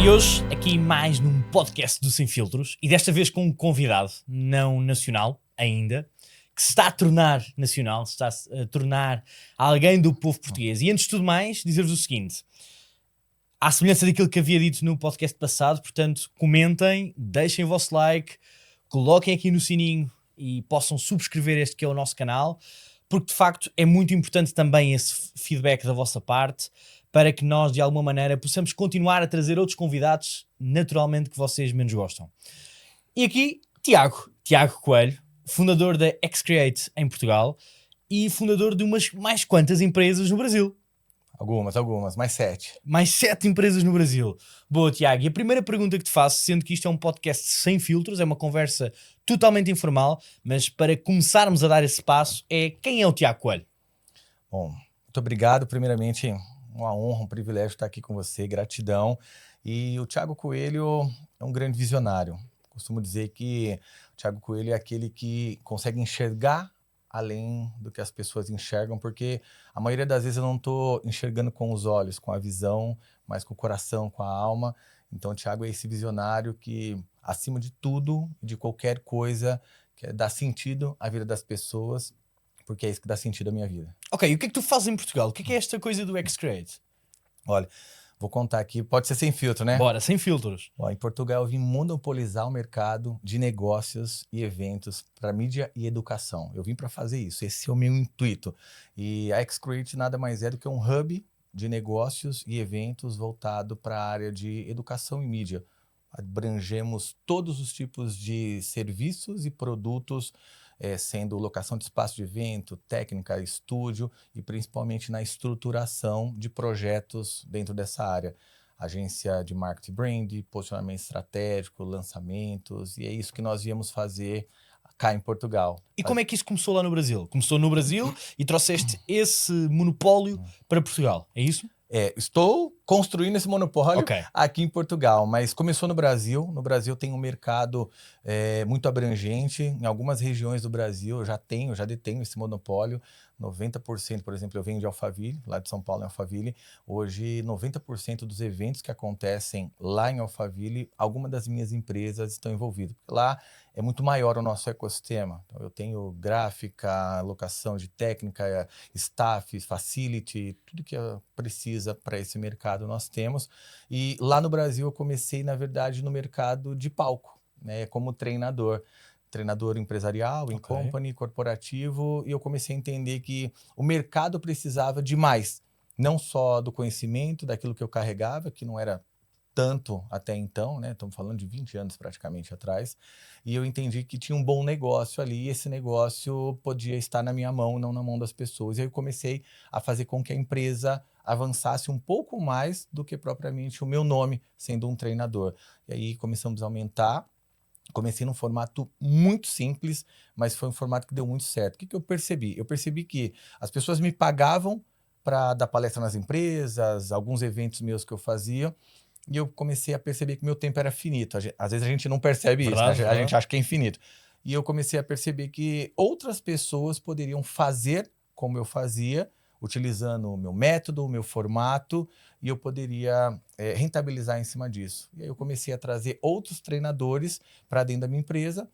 E hoje, aqui mais num podcast do Sem Filtros, e desta vez com um convidado não nacional ainda, que se está a tornar nacional, se está a tornar alguém do povo português. E antes de tudo mais, dizer-vos o seguinte: à semelhança daquilo que havia dito no podcast passado, portanto, comentem, deixem o vosso like, coloquem aqui no sininho e possam subscrever este que é o nosso canal, porque de facto é muito importante também esse feedback da vossa parte, para que nós de alguma maneira possamos continuar a trazer outros convidados naturalmente que vocês menos gostam. E aqui, Tiago Coelho, fundador da X-Create em Portugal e fundador de umas mais quantas empresas no Brasil. Algumas, mais 7. Mais 7 empresas no Brasil. Boa, Tiago. E a primeira pergunta que te faço, sendo que isto é um podcast sem filtros, é uma conversa totalmente informal, mas para começarmos a dar esse passo, é: quem é o Tiago Coelho? Bom, muito obrigado. Primeiramente, uma honra, um privilégio estar aqui com você, gratidão. E o Tiago Coelho é um grande visionário. Costumo dizer que o Tiago Coelho é aquele que consegue enxergar além do que as pessoas enxergam, porque a maioria das vezes eu não estou enxergando com os olhos, com a visão, mas com o coração, com a alma. Então o Tiago é esse visionário que, acima de tudo, de qualquer coisa, quer dar sentido à vida das pessoas, porque é isso que dá sentido à minha vida. Ok, e o que é que tu fazes em Portugal? O que é esta coisa do X-Create? Olha, vou contar aqui, pode ser sem filtro, né? Bora, sem filtros. Ó, em Portugal eu vim monopolizar o mercado de negócios e eventos para mídia e educação. Eu vim para fazer isso, esse é o meu intuito. E a X-Create nada mais é do que um hub de negócios e eventos voltado para a área de educação e mídia. Abrangemos todos os tipos de serviços e produtos, sendo locação de espaço de evento, técnica, estúdio e principalmente na estruturação de projetos dentro dessa área. Agência de marketing brand, posicionamento estratégico, lançamentos, e é isso que nós viemos fazer cá em Portugal. E como é que isso começou lá no Brasil? Começou no Brasil e trouxeste esse monopólio para Portugal, é isso? Estou construindo esse monopólio Ok. aqui em Portugal, mas começou no Brasil. No Brasil tem um mercado muito abrangente. Em algumas regiões do Brasil eu já detenho esse monopólio. 90%, por exemplo, eu venho de Alphaville, lá de São Paulo, em Alphaville. Hoje, 90% dos eventos que acontecem lá em Alphaville, alguma das minhas empresas estão envolvidas. Lá é muito maior o nosso ecossistema. Então, eu tenho gráfica, locação de técnica, staff, facility, tudo que precisa para esse mercado nós temos. E lá no Brasil eu comecei, na verdade, no mercado de palco, né, como treinador empresarial, em company, corporativo, e eu comecei a entender que o mercado precisava de mais, não só do conhecimento, daquilo que eu carregava, que não era tanto até então, né? Estamos falando de 20 anos praticamente atrás, e eu entendi que tinha um bom negócio ali, e esse negócio podia estar na minha mão, não na mão das pessoas. E aí eu comecei a fazer com que a empresa avançasse um pouco mais do que propriamente o meu nome, sendo um treinador. E aí começamos a aumentar. Comecei num formato muito simples, mas foi um formato que deu muito certo. O que eu percebi? Eu percebi que as pessoas me pagavam para dar palestra nas empresas, alguns eventos meus que eu fazia, e eu comecei a perceber que meu tempo era finito. Às vezes a gente não percebe Verdade, isso, né? A verdade. gente acha que é infinito. E eu comecei a perceber que outras pessoas poderiam fazer como eu fazia, utilizando o meu método, o meu formato, e eu poderia rentabilizar em cima disso. E aí eu comecei a trazer outros treinadores para dentro da minha empresa,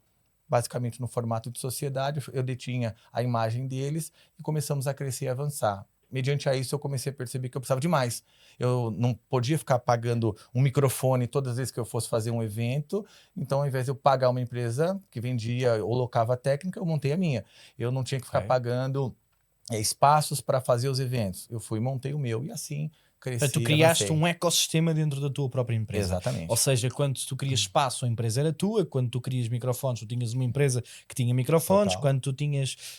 basicamente no formato de sociedade. Eu detinha a imagem deles e começamos a crescer e avançar. Mediante a isso, eu comecei a perceber que eu precisava de mais. Eu não podia ficar pagando um microfone todas as vezes que eu fosse fazer um evento. Então, ao invés de eu pagar uma empresa que vendia ou locava técnica, eu montei a minha. Eu não tinha que ficar pagando espaços para fazer os eventos. Eu fui e montei o meu, e assim cresci. Portanto, tu criaste um ecossistema dentro da tua própria empresa. Exatamente. Ou seja, quando tu querias espaço, a empresa era tua. Quando tu querias microfones, tu tinhas uma empresa que tinha microfones. Total. Quando tu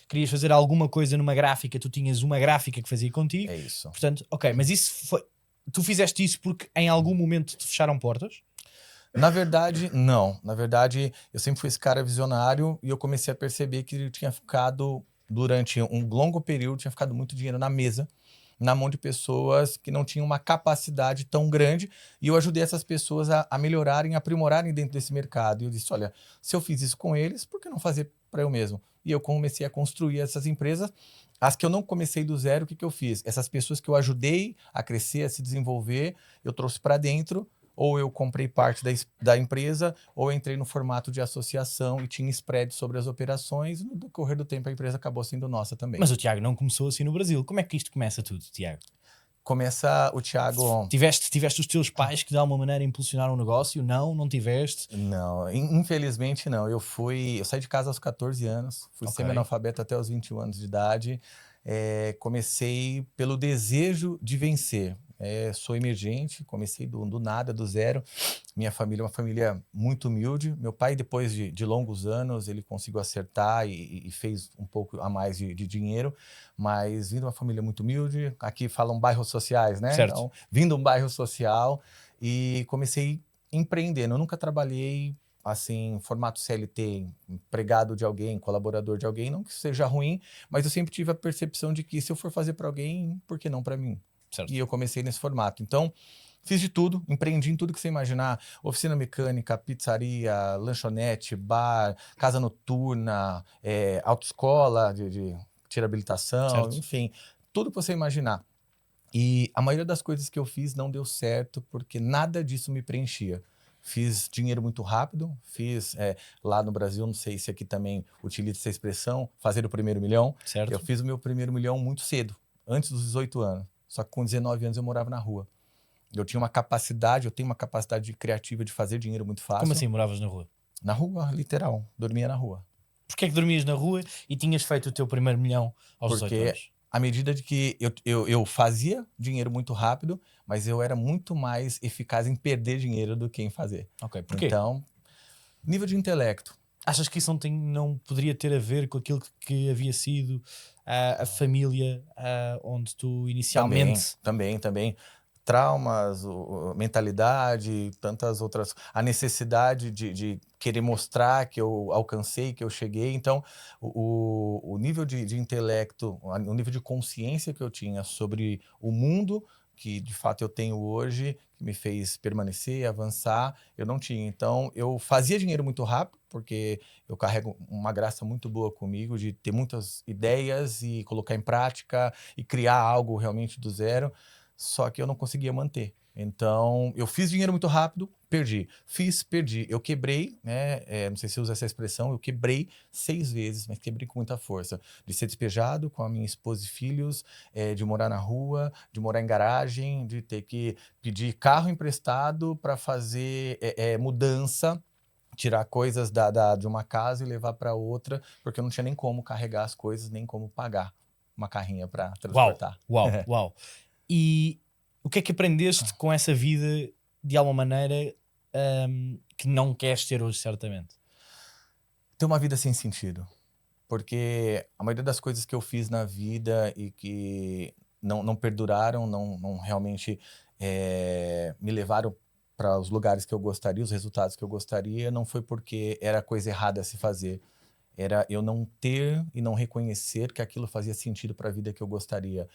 querias fazer alguma coisa numa gráfica, tu tinhas uma gráfica que fazia contigo. É isso. Portanto, ok, mas isso foi... Tu fizeste isso porque em algum momento te fecharam portas? Na verdade, não. Na verdade, eu sempre fui esse cara visionário, e eu comecei a perceber que eu tinha ficado, durante um longo período, tinha ficado muito dinheiro na mesa, na mão de pessoas que não tinham uma capacidade tão grande, e eu ajudei essas pessoas a melhorarem, a aprimorarem dentro desse mercado. E eu disse, olha, se eu fiz isso com eles, por que não fazer para eu mesmo? E eu comecei a construir essas empresas. As que eu não comecei do zero, o que eu fiz? Essas pessoas que eu ajudei a crescer, a se desenvolver, eu trouxe para dentro, ou eu comprei parte da empresa, ou eu entrei no formato de associação e tinha spread sobre as operações. No decorrer do tempo, a empresa acabou sendo nossa também. Mas o Tiago não começou assim no Brasil. Como é que isto começa tudo, Tiago? Começa o Thiago... Tiveste os teus pais que de alguma maneira impulsionaram o negócio? Não tiveste? Não, infelizmente não. Eu saí de casa aos 14 anos, fui Ok. semi-analfabeto até os 21 anos de idade. Comecei pelo desejo de vencer. Sou emergente, comecei do nada, do zero. Minha família é uma família muito humilde. Meu pai, depois de longos anos, ele conseguiu acertar e fez um pouco a mais de dinheiro, mas vindo de uma família muito humilde, aqui falam bairros sociais, né? Certo. Então, vindo de um bairro social e comecei empreendendo. Eu nunca trabalhei assim, formato CLT, empregado de alguém, colaborador de alguém, não que seja ruim, mas eu sempre tive a percepção de que se eu for fazer para alguém, por que não para mim? Certo. E eu comecei nesse formato. Então, fiz de tudo, empreendi em tudo que você imaginar, oficina mecânica, pizzaria, lanchonete, bar, casa noturna, autoescola de tirar habilitação, Certo. enfim, tudo que você imaginar. E a maioria das coisas que eu fiz não deu certo porque nada disso me preenchia. Fiz dinheiro muito rápido, fiz lá no Brasil, não sei se aqui também utiliza essa expressão, fazer o primeiro milhão. Certo. Eu fiz o meu primeiro milhão muito cedo, antes dos 18 anos. Só que com 19 anos eu morava na rua. Eu tenho uma capacidade criativa de fazer dinheiro muito fácil. Como assim moravas na rua? Na rua, literal. Dormia na rua. Porquê é que dormias na rua e tinhas feito o teu primeiro milhão aos 18 Porque anos? à medida de que eu fazia dinheiro muito rápido, mas eu era muito mais eficaz em perder dinheiro do que em fazer. Ok, porquê? Então, nível de intelecto. Achas que isso não poderia ter a ver com aquilo que havia sido a família onde tu inicialmente... Também. Traumas, mentalidade, tantas outras. A necessidade de querer mostrar que eu alcancei, que eu cheguei. Então, o nível de intelecto, o nível de consciência que eu tinha sobre o mundo, que de fato eu tenho hoje, que me fez permanecer, avançar, eu não tinha. Então, eu fazia dinheiro muito rápido, porque eu carrego uma graça muito boa comigo de ter muitas ideias e colocar em prática e criar algo realmente do zero. Só que eu não conseguia manter. Então, eu fiz dinheiro muito rápido, perdi. Perdi. Eu quebrei, né? Não sei se usa essa expressão, eu quebrei 6 vezes, mas quebrei com muita força. De ser despejado com a minha esposa e filhos, de morar na rua, de morar em garagem, de ter que pedir carro emprestado para fazer mudança, tirar coisas de uma casa e levar para outra, porque eu não tinha nem como carregar as coisas, nem como pagar uma carrinha para transportar. Uau. E o que é que aprendeste com essa vida, de alguma maneira, que não queres ter hoje, certamente? Ter uma vida sem sentido. Porque a maioria das coisas que eu fiz na vida e que não perduraram, não realmente me levaram para os lugares que eu gostaria, os resultados que eu gostaria, não foi porque era coisa errada a se fazer. Era eu não ter e não reconhecer que aquilo fazia sentido para a vida que eu gostaria.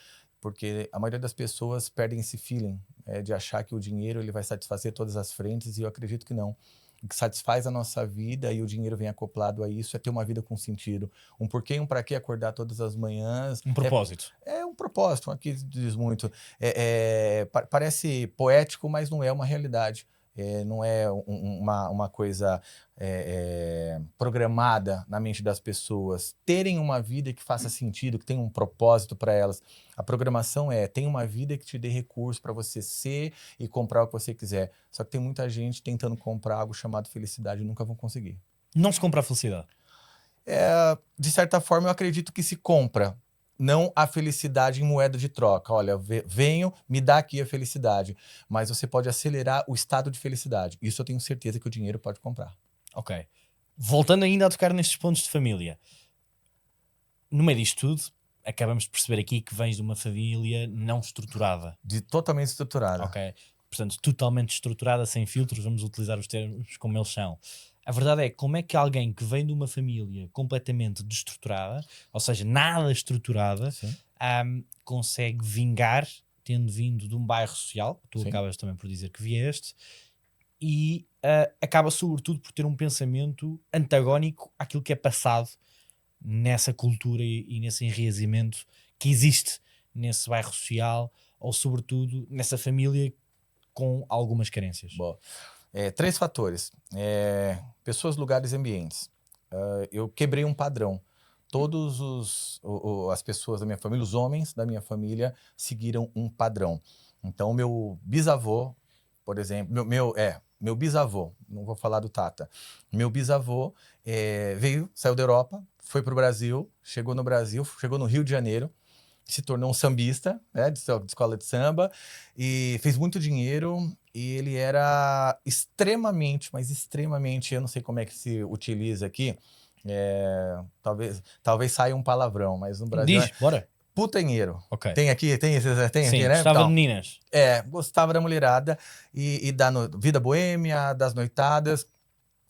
Porque a maioria das pessoas perdem esse feeling de achar que o dinheiro ele vai satisfazer todas as frentes, e eu acredito que não. O que satisfaz a nossa vida, e o dinheiro vem acoplado a isso, é ter uma vida com sentido. Um porquê e um para quê acordar todas as manhãs. Um propósito. É um propósito, aqui diz muito. Parece poético, mas não é uma realidade. Não é uma coisa programada na mente das pessoas. Terem uma vida que faça sentido, que tenha um propósito para elas. A programação tem uma vida que te dê recursos para você ser e comprar o que você quiser. Só que tem muita gente tentando comprar algo chamado felicidade e nunca vão conseguir. Não se compra a felicidade. De certa forma, eu acredito que se compra, não a felicidade em moeda de troca. Olha, venho, me dá aqui a felicidade. Mas você pode acelerar o estado de felicidade. Isso eu tenho certeza que o dinheiro pode comprar. Ok. Voltando ainda a tocar nestes pontos de família. No meio disto tudo, acabamos de perceber aqui que vens de uma família não estruturada. Totalmente estruturada. Ok. Portanto, totalmente estruturada, sem filtros, vamos utilizar os termos como eles são. A verdade é, como é que alguém que vem de uma família completamente destruturada, ou seja, nada estruturada, consegue vingar, tendo vindo de um bairro social, tu Sim. acabas também por dizer que vieste, e acaba sobretudo por ter um pensamento antagónico àquilo que é passado nessa cultura e nesse enraizamento que existe nesse bairro social, ou sobretudo nessa família com algumas carências? Bom, 3 fatores. Pessoas, lugares e ambientes. Eu quebrei um padrão. Todos as pessoas da minha família, os homens da minha família, seguiram um padrão. Então, meu bisavô, por exemplo, meu bisavô, não vou falar do Tata, meu bisavô saiu da Europa, foi para o Brasil, chegou no Rio de Janeiro, se tornou um sambista, né, de escola de samba, e fez muito dinheiro, e ele era extremamente, mas extremamente, eu não sei como é que se utiliza aqui, talvez saia um palavrão, mas no Brasil Diz, bora. putanheiro. Ok. Tem aqui, tem Sim, aqui, né? gostava de Então, meninas. gostava da mulherada e da vida boêmia, das noitadas.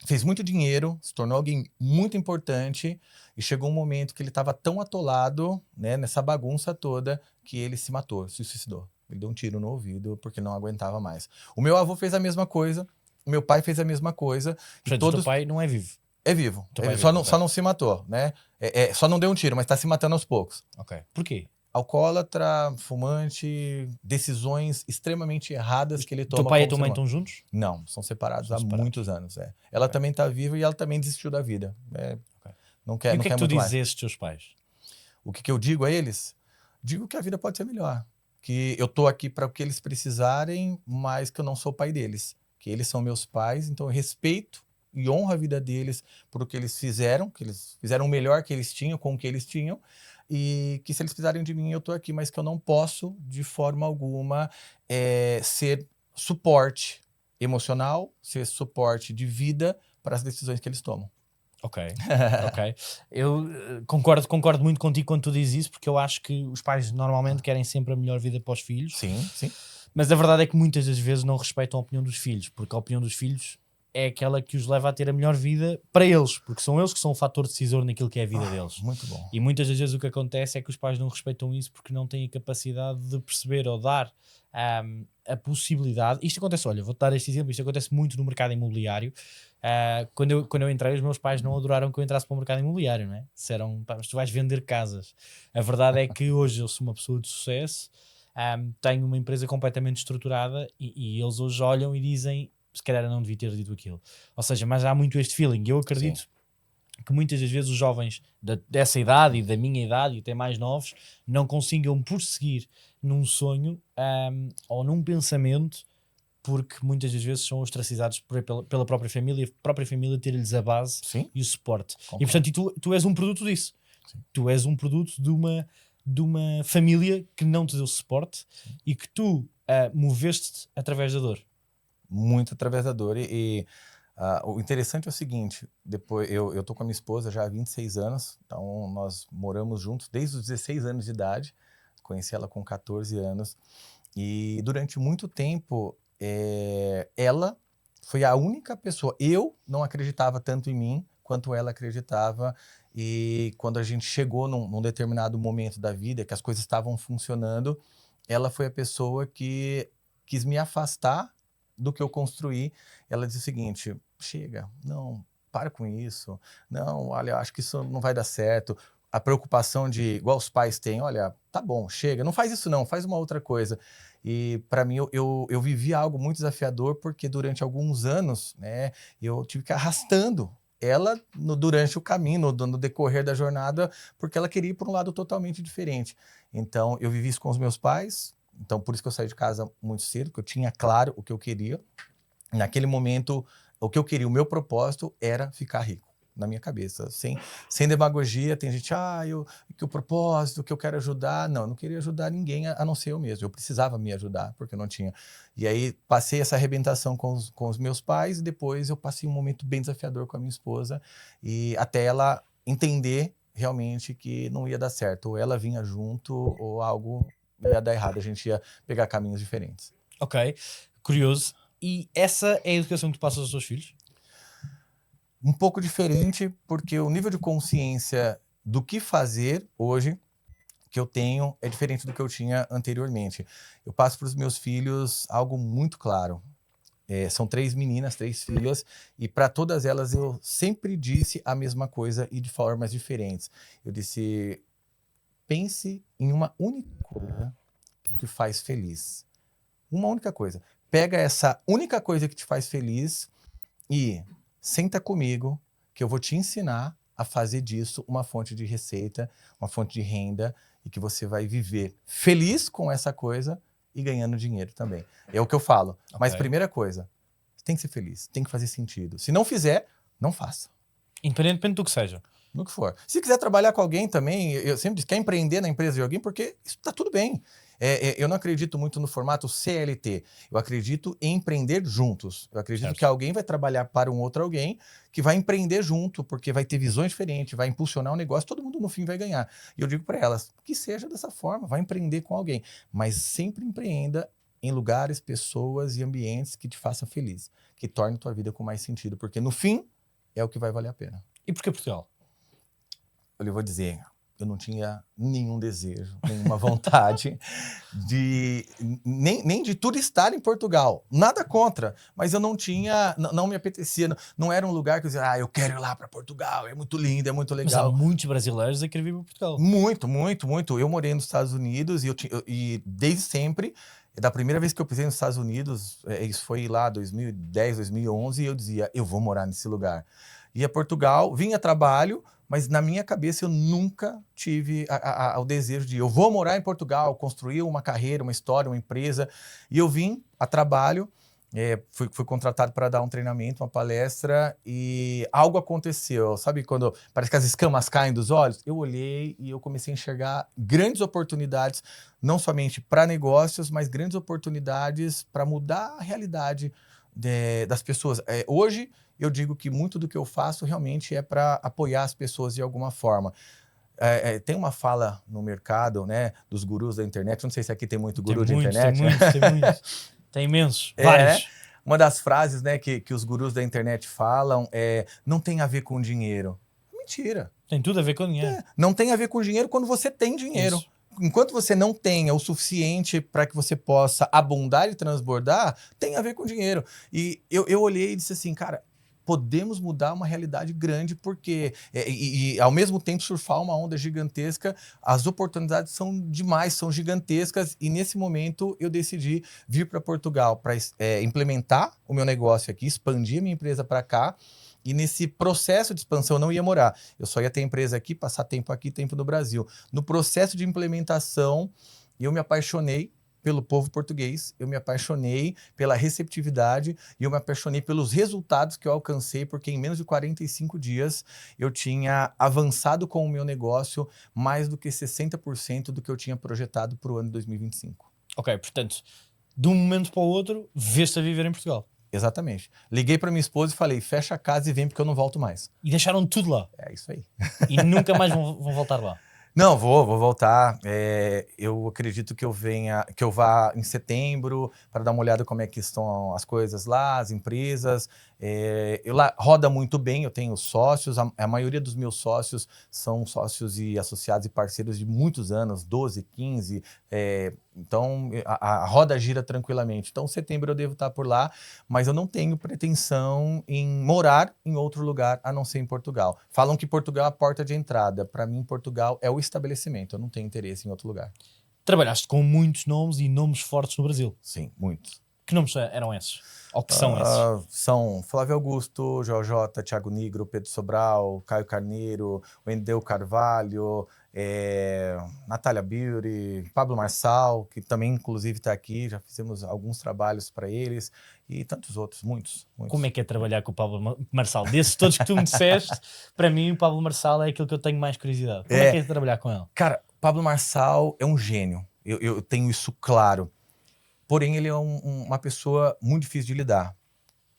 Fez muito dinheiro, se tornou alguém muito importante e chegou um momento que ele estava tão atolado, né, nessa bagunça toda que ele se matou, se suicidou. Ele deu um tiro no ouvido porque não aguentava mais. O meu avô fez a mesma coisa, o meu pai fez a mesma coisa. E Portanto, o teu pai não é vivo. É vivo. Teu pai é Só vivo, ok. não se matou, né? Só não deu um tiro, mas está se matando aos poucos. Ok. Porquê? Alcoólatra, fumante, decisões extremamente erradas que ele toma. Teu pai e a como tua ser mãe humano. estão juntos? Não, são separados São há separados. muitos anos. Ela também está viva e ela também desistiu da vida. Ok. Não E quer, o não que é quer que tu muito dizes mais. a esses teus pais? O que eu digo a eles? Digo que a vida pode ser melhor. Que eu tô aqui para o que eles precisarem, mas que eu não sou pai deles. Que eles são meus pais, então eu respeito e honro a vida deles por o que eles fizeram o melhor que eles tinham, com o que eles tinham, e que se eles precisarem de mim, eu tô aqui, mas que eu não posso, de forma alguma, ser suporte emocional, ser suporte de vida para as decisões que eles tomam. Ok, ok. Eu concordo muito contigo quando tu dizes isso, porque eu acho que os pais normalmente querem sempre a melhor vida para os filhos. Sim, sim. Mas a verdade é que muitas das vezes não respeitam a opinião dos filhos, porque a opinião dos filhos é aquela que os leva a ter a melhor vida para eles, porque são eles que são o fator decisor naquilo que é a vida deles. Muito bom. E muitas das vezes o que acontece é que os pais não respeitam isso porque não têm a capacidade de perceber ou dar a possibilidade. Isto acontece, olha, vou-te dar este exemplo, isto acontece muito no mercado imobiliário. Quando eu entrei, os meus pais não adoraram que eu entrasse para o mercado imobiliário, não é? Disseram, pá, mas tu vais vender casas. A verdade é que hoje eu sou uma pessoa de sucesso, tenho uma empresa completamente estruturada e eles hoje olham e dizem, se calhar eu não devia ter dito aquilo. Ou seja, mas há muito este feeling. Eu acredito que muitas das vezes os jovens dessa idade e da minha idade e até mais novos não consigam prosseguir num sonho ou num pensamento porque muitas das vezes são ostracizados pela própria família, a própria família ter-lhes a base e o suporte. Concordo. E portanto tu és um produto disso. Sim. Tu és um produto de uma família que não te deu suporte e que tu moveste-te através da dor. Muito através da dor. O interessante é o seguinte, depois eu tô com a minha esposa já há 26 anos, então nós moramos juntos desde os 16 anos de idade, conheci ela com 14 anos, e durante muito tempo ela foi a única pessoa, eu não acreditava tanto em mim quanto ela acreditava, e quando a gente chegou num determinado momento da vida, que as coisas estavam funcionando, ela foi a pessoa que quis me afastar do que eu construí. Ela disse o seguinte, chega, não, para com isso, não, olha, acho que isso não vai dar certo. A preocupação de, igual os pais têm, olha, tá bom, chega, não faz isso não, faz uma outra coisa. E para mim, eu vivi algo muito desafiador, porque durante alguns anos, né, eu tive que ir arrastando ela durante o caminho, no decorrer da jornada, porque ela queria ir para um lado totalmente diferente. Então, eu vivi isso com os meus pais, então por isso que eu saí de casa muito cedo, porque eu tinha claro o que eu queria. Naquele momento, o que eu queria, o meu propósito era ficar rico, na minha cabeça. Sem demagogia, tem gente, que o propósito, que eu quero ajudar. Não, eu não queria ajudar ninguém a não ser eu mesmo. Eu precisava me ajudar, porque eu não tinha. E aí, passei essa arrebentação com os meus pais, e depois eu passei um momento bem desafiador com a minha esposa, e até ela entender realmente que não ia dar certo. Ou ela vinha junto, ou algo ia dar errado. A gente ia pegar caminhos diferentes. Ok, curioso. E essa é a educação que tu passas aos teus filhos? Um pouco diferente, porque o nível de consciência do que fazer hoje que eu tenho é diferente do que eu tinha anteriormente. Eu passo para os meus filhos algo muito claro. São 3 meninas, 3 filhas, e para todas elas eu sempre disse a mesma coisa e de formas diferentes. Eu disse, pense em uma única coisa que faz feliz. Uma única coisa. pega essa única coisa que te faz feliz e senta comigo que eu vou te ensinar a fazer disso uma fonte de receita, uma fonte de renda e que você vai viver feliz com essa coisa e ganhando dinheiro também. É o que eu falo. Mas primeira coisa, tem que ser feliz, tem que fazer sentido. Se não fizer, não faça. Independentemente do que seja. No que for. Se quiser trabalhar com alguém também, eu sempre disse, quer empreender na empresa de alguém, porque isso tá tudo bem. Eu não acredito muito no formato CLT. Eu acredito em empreender juntos. Eu acredito que alguém vai trabalhar para um outro alguém que vai empreender junto, porque vai ter visões diferentes, vai impulsionar o negócio, todo mundo no fim vai ganhar. E eu digo para elas, que seja dessa forma, vai empreender com alguém. Mas sempre empreenda em lugares, pessoas e ambientes que te façam feliz, que tornem tua vida com mais sentido, porque no fim é o que vai valer a pena. E por que Portugal? Eu vou dizer, eu não tinha nenhum desejo, nenhuma vontade nem de turistar em Portugal. Nada contra, mas eu não tinha, não me apetecia. Não era um lugar que eu dizia, eu quero ir lá para Portugal, é muito lindo, é muito legal. Mas há muitos brasileiros a querer vir para Portugal. Muito, muito, muito. Eu morei nos Estados Unidos e desde sempre, da primeira vez que eu pisei nos Estados Unidos, isso foi lá 2010, 2011, e eu dizia, eu vou morar nesse lugar. Ia a Portugal, vinha a trabalho, mas na minha cabeça eu nunca tive o desejo de eu vou morar em Portugal, construir uma carreira, uma história, uma empresa. E eu vim a trabalho, fui contratado para dar um treinamento, uma palestra, e algo aconteceu. Sabe quando parece que as escamas caem dos olhos? Eu olhei e eu comecei a enxergar grandes oportunidades, não somente para negócios, mas grandes oportunidades para mudar a realidade das pessoas. Hoje, eu digo que muito do que eu faço realmente é para apoiar as pessoas de alguma forma. Tem uma fala no mercado, né, dos gurus da internet. Não sei se aqui tem muito guru de internet. Tem muitos. Tem imensos, vários. Uma das frases, né, que os gurus da internet falam é não tem a ver com dinheiro. Mentira. Tem tudo a ver com dinheiro. Não tem a ver com dinheiro quando você tem dinheiro. Isso. Enquanto você não tenha o suficiente para que você possa abundar e transbordar, tem a ver com dinheiro. E eu olhei e disse assim, cara, podemos mudar uma realidade grande porque, ao mesmo tempo, surfar uma onda gigantesca, as oportunidades são demais, são gigantescas, e nesse momento eu decidi vir para Portugal para implementar o meu negócio aqui, expandir a minha empresa para cá, e nesse processo de expansão eu não ia morar, eu só ia ter empresa aqui, passar tempo aqui, tempo no Brasil. No processo de implementação, eu me apaixonei pelo povo português, eu me apaixonei pela receptividade e eu me apaixonei pelos resultados que eu alcancei, porque em menos de 45 dias eu tinha avançado com o meu negócio mais do que 60% do que eu tinha projetado para o ano de 2025. Ok, portanto, de um momento para o outro, vês-te a viver em Portugal. Exatamente. Liguei para minha esposa e falei, fecha a casa e vem porque eu não volto mais. E deixaram tudo lá? É isso aí. E nunca mais vão voltar lá? Não, vou voltar. Eu acredito que eu vá em setembro para dar uma olhada como é que estão as coisas lá, as empresas. Lá roda muito bem, eu tenho sócios, a maioria dos meus sócios são sócios e associados e parceiros de muitos anos, 12, 15, então a roda gira tranquilamente. Então, em setembro eu devo estar por lá, mas eu não tenho pretensão em morar em outro lugar a não ser em Portugal. Falam que Portugal é a porta de entrada. Para mim, Portugal é o estabelecimento, eu não tenho interesse em outro lugar. Trabalhaste com muitos nomes e nomes fortes no Brasil. Sim, muitos. Que nomes eram esses? Ou que são esses? São Flávio Augusto, JJ, Thiago Nigro, Pedro Sobral, Caio Carneiro, Wendel Carvalho, Natália Beauty, Pablo Marçal, que também inclusive está aqui, já fizemos alguns trabalhos para eles, e tantos outros, muitos. Como é que é trabalhar com o Pablo Marçal? Desses todos que tu me disseste, para mim o Pablo Marçal é aquilo que eu tenho mais curiosidade. Como é que é trabalhar com ele? Cara, Pablo Marçal é um gênio, eu tenho isso claro. Porém, ele é uma pessoa muito difícil de lidar.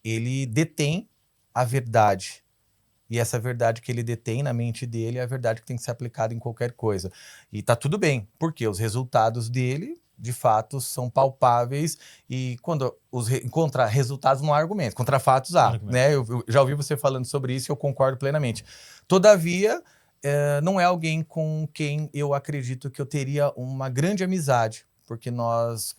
Ele detém a verdade. E essa verdade que ele detém na mente dele é a verdade que tem que ser aplicada em qualquer coisa. E tá tudo bem, porque os resultados dele, de fato, são palpáveis. E quando contra resultados não há argumentos, contra fatos há. Né? Eu já ouvi você falando sobre isso e eu concordo plenamente. Todavia, não é alguém com quem eu acredito que eu teria uma grande amizade, porque nós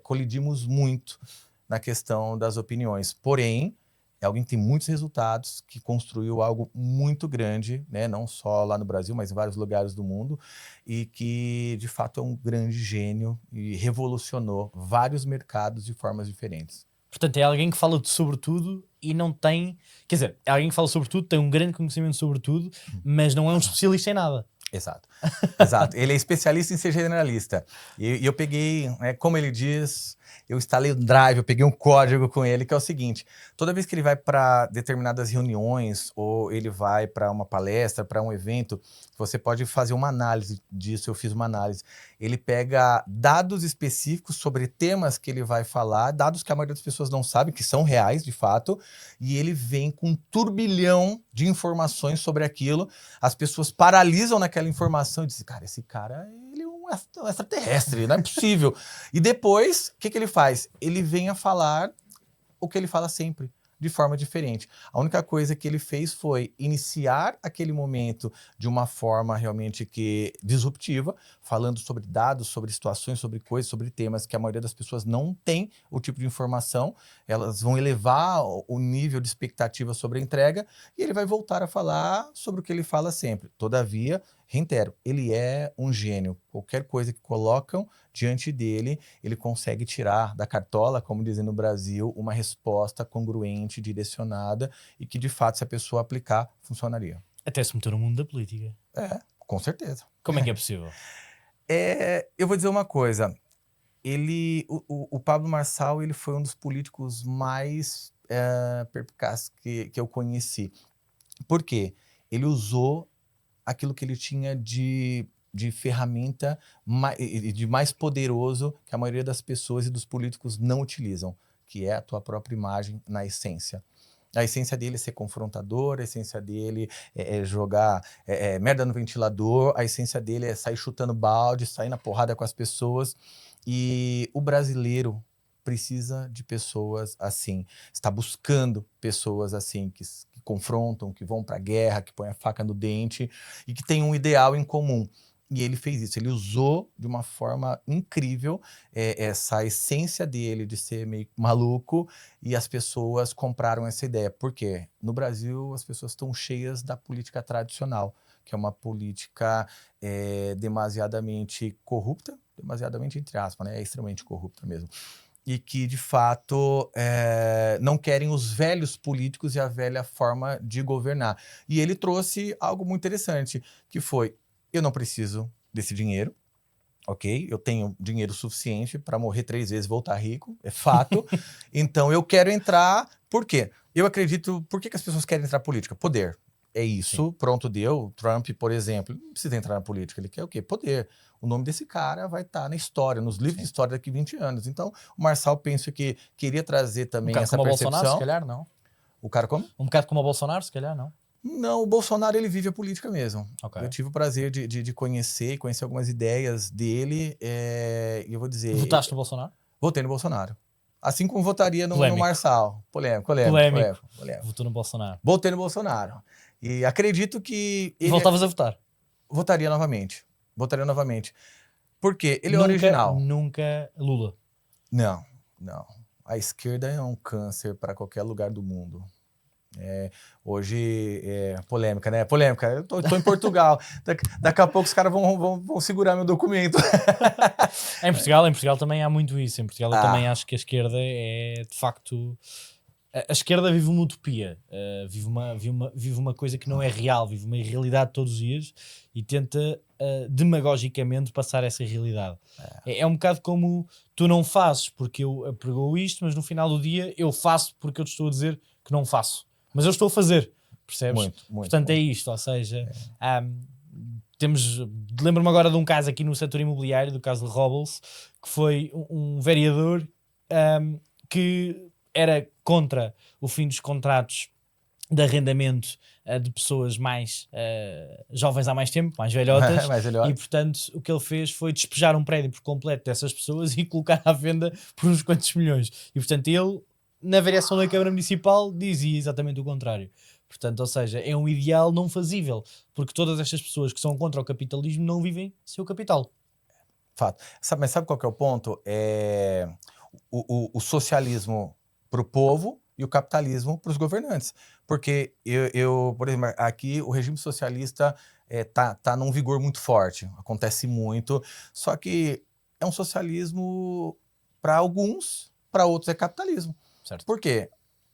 colidimos muito na questão das opiniões. Porém, é alguém que tem muitos resultados, que construiu algo muito grande, né? Não só lá no Brasil, mas em vários lugares do mundo, e que de fato é um grande gênio e revolucionou vários mercados de formas diferentes. Portanto, é alguém que fala sobre tudo e não tem... Quer dizer, é alguém que fala sobre tudo, tem um grande conhecimento sobre tudo, mas não é um especialista em nada. Exato, exato. Ele é especialista em ser generalista. E eu peguei, né, como ele diz, eu instalei o Drive, eu peguei um código com ele, que é o seguinte: toda vez que ele vai para determinadas reuniões, ou ele vai para uma palestra, para um evento, você pode fazer uma análise disso, eu fiz uma análise. Ele pega dados específicos sobre temas que ele vai falar, dados que a maioria das pessoas não sabe, que são reais de fato, e ele vem com um turbilhão de informações sobre aquilo. As pessoas paralisam naquela informação e dizem, cara, esse cara, ele é um extraterrestre, não é possível. E depois, o que ele faz? Ele vem a falar o que ele fala sempre, de forma diferente. A única coisa que ele fez foi iniciar aquele momento de uma forma realmente disruptiva, falando sobre dados, sobre situações, sobre coisas, sobre temas que a maioria das pessoas não tem o tipo de informação. Elas vão elevar o nível de expectativa sobre a entrega e ele vai voltar a falar sobre o que ele fala sempre. Todavia, reitero, ele é um gênio. Qualquer coisa que colocam diante dele, ele consegue tirar da cartola, como dizem no Brasil, uma resposta congruente, direcionada e que, de fato, se a pessoa aplicar, funcionaria. Até se meter no mundo da política. Com certeza. Como é que é possível? Eu vou dizer uma coisa. O Pablo Marçal, ele foi um dos políticos mais perspicazes que eu conheci. Por quê? Ele usou aquilo que ele tinha de ferramenta de mais poderoso que a maioria das pessoas e dos políticos não utilizam, que é a tua própria imagem na essência. A essência dele é ser confrontador, a essência dele é jogar merda no ventilador, a essência dele é sair chutando balde, sair na porrada com as pessoas. E o brasileiro precisa de pessoas assim, está buscando pessoas assim, que confrontam, que vão para a guerra, que põem a faca no dente e que têm um ideal em comum. E ele fez isso, ele usou de uma forma incrível essa essência dele de ser meio maluco e as pessoas compraram essa ideia. Por quê? No Brasil as pessoas estão cheias da política tradicional, que é uma política demasiadamente corrupta, demasiadamente entre aspas, né? É extremamente corrupta mesmo. E que, de fato, não querem os velhos políticos e a velha forma de governar. E ele trouxe algo muito interessante, que foi, eu não preciso desse dinheiro, ok? Eu tenho dinheiro suficiente para morrer 3 vezes e voltar rico, é fato. Então, eu quero entrar, por quê? Eu acredito, por que as pessoas querem entrar na política? Poder. É isso, sim. Pronto, deu. Trump, por exemplo, não precisa entrar na política, ele quer o quê? Poder. O nome desse cara vai estar na história, nos livros de história daqui a 20 anos. Então, o Marçal, penso que queria trazer também essa percepção. Um bocado como o Bolsonaro, se calhar, não? O cara como? Um bocado como o Bolsonaro, se calhar, não? Não, o Bolsonaro, ele vive a política mesmo. Okay. Eu tive o prazer de conhecer algumas ideias dele, e eu vou dizer... Votaste no Bolsonaro? Votei no Bolsonaro. Assim como votaria no Marçal. Polêmico. Votou no Bolsonaro. Votei no Bolsonaro. E acredito que... Voltavas a votar? Votaria novamente. Porque ele é original. Nunca Lula? Não. A esquerda é um câncer para qualquer lugar do mundo. Hoje é polêmica, né? Polêmica. Eu tô em Portugal. Daqui a pouco os caras vão segurar meu documento. Em Portugal também há muito isso. Em Portugal eu também acho que a esquerda é, de facto... A esquerda vive uma utopia, vive uma coisa que não é real, vive uma irrealidade todos os dias e tenta demagogicamente passar essa realidade. É um bocado como tu não fazes porque eu apregou isto, mas no final do dia eu faço porque eu te estou a dizer que não faço. Mas eu estou a fazer, percebes? Muito, Portanto, é isto, ou seja, lembro-me agora de um caso aqui no setor imobiliário, do caso de Robles, que foi um vereador que era contra o fim dos contratos de arrendamento de pessoas mais jovens há mais tempo, mais velhotas, e portanto o que ele fez foi despejar um prédio por completo dessas pessoas e colocar à venda por uns quantos milhões. E portanto ele, na variação da Câmara Municipal, dizia exatamente o contrário. Portanto, ou seja, é um ideal não fazível, porque todas estas pessoas que são contra o capitalismo não vivem sem o capital. Fato. Mas sabe qual que é o ponto? O socialismo para o povo e o capitalismo para os governantes. Porque por exemplo, aqui o regime socialista tá num vigor muito forte, acontece muito, só que é um socialismo para alguns, para outros é capitalismo. Certo. Por quê?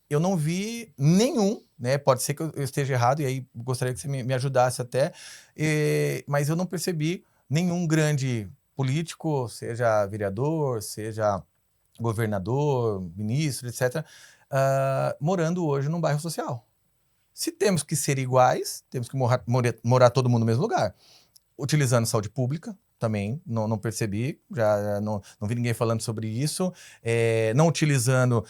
Eu não vi nenhum, né? Pode ser que eu esteja errado, e aí gostaria que você me ajudasse até, mas eu não percebi nenhum grande político, seja vereador, seja governador, ministro, etc., morando hoje num bairro social. Se temos que ser iguais, temos que morar todo mundo no mesmo lugar. Utilizando saúde pública, também, não percebi, já não vi ninguém falando sobre isso. Não utilizando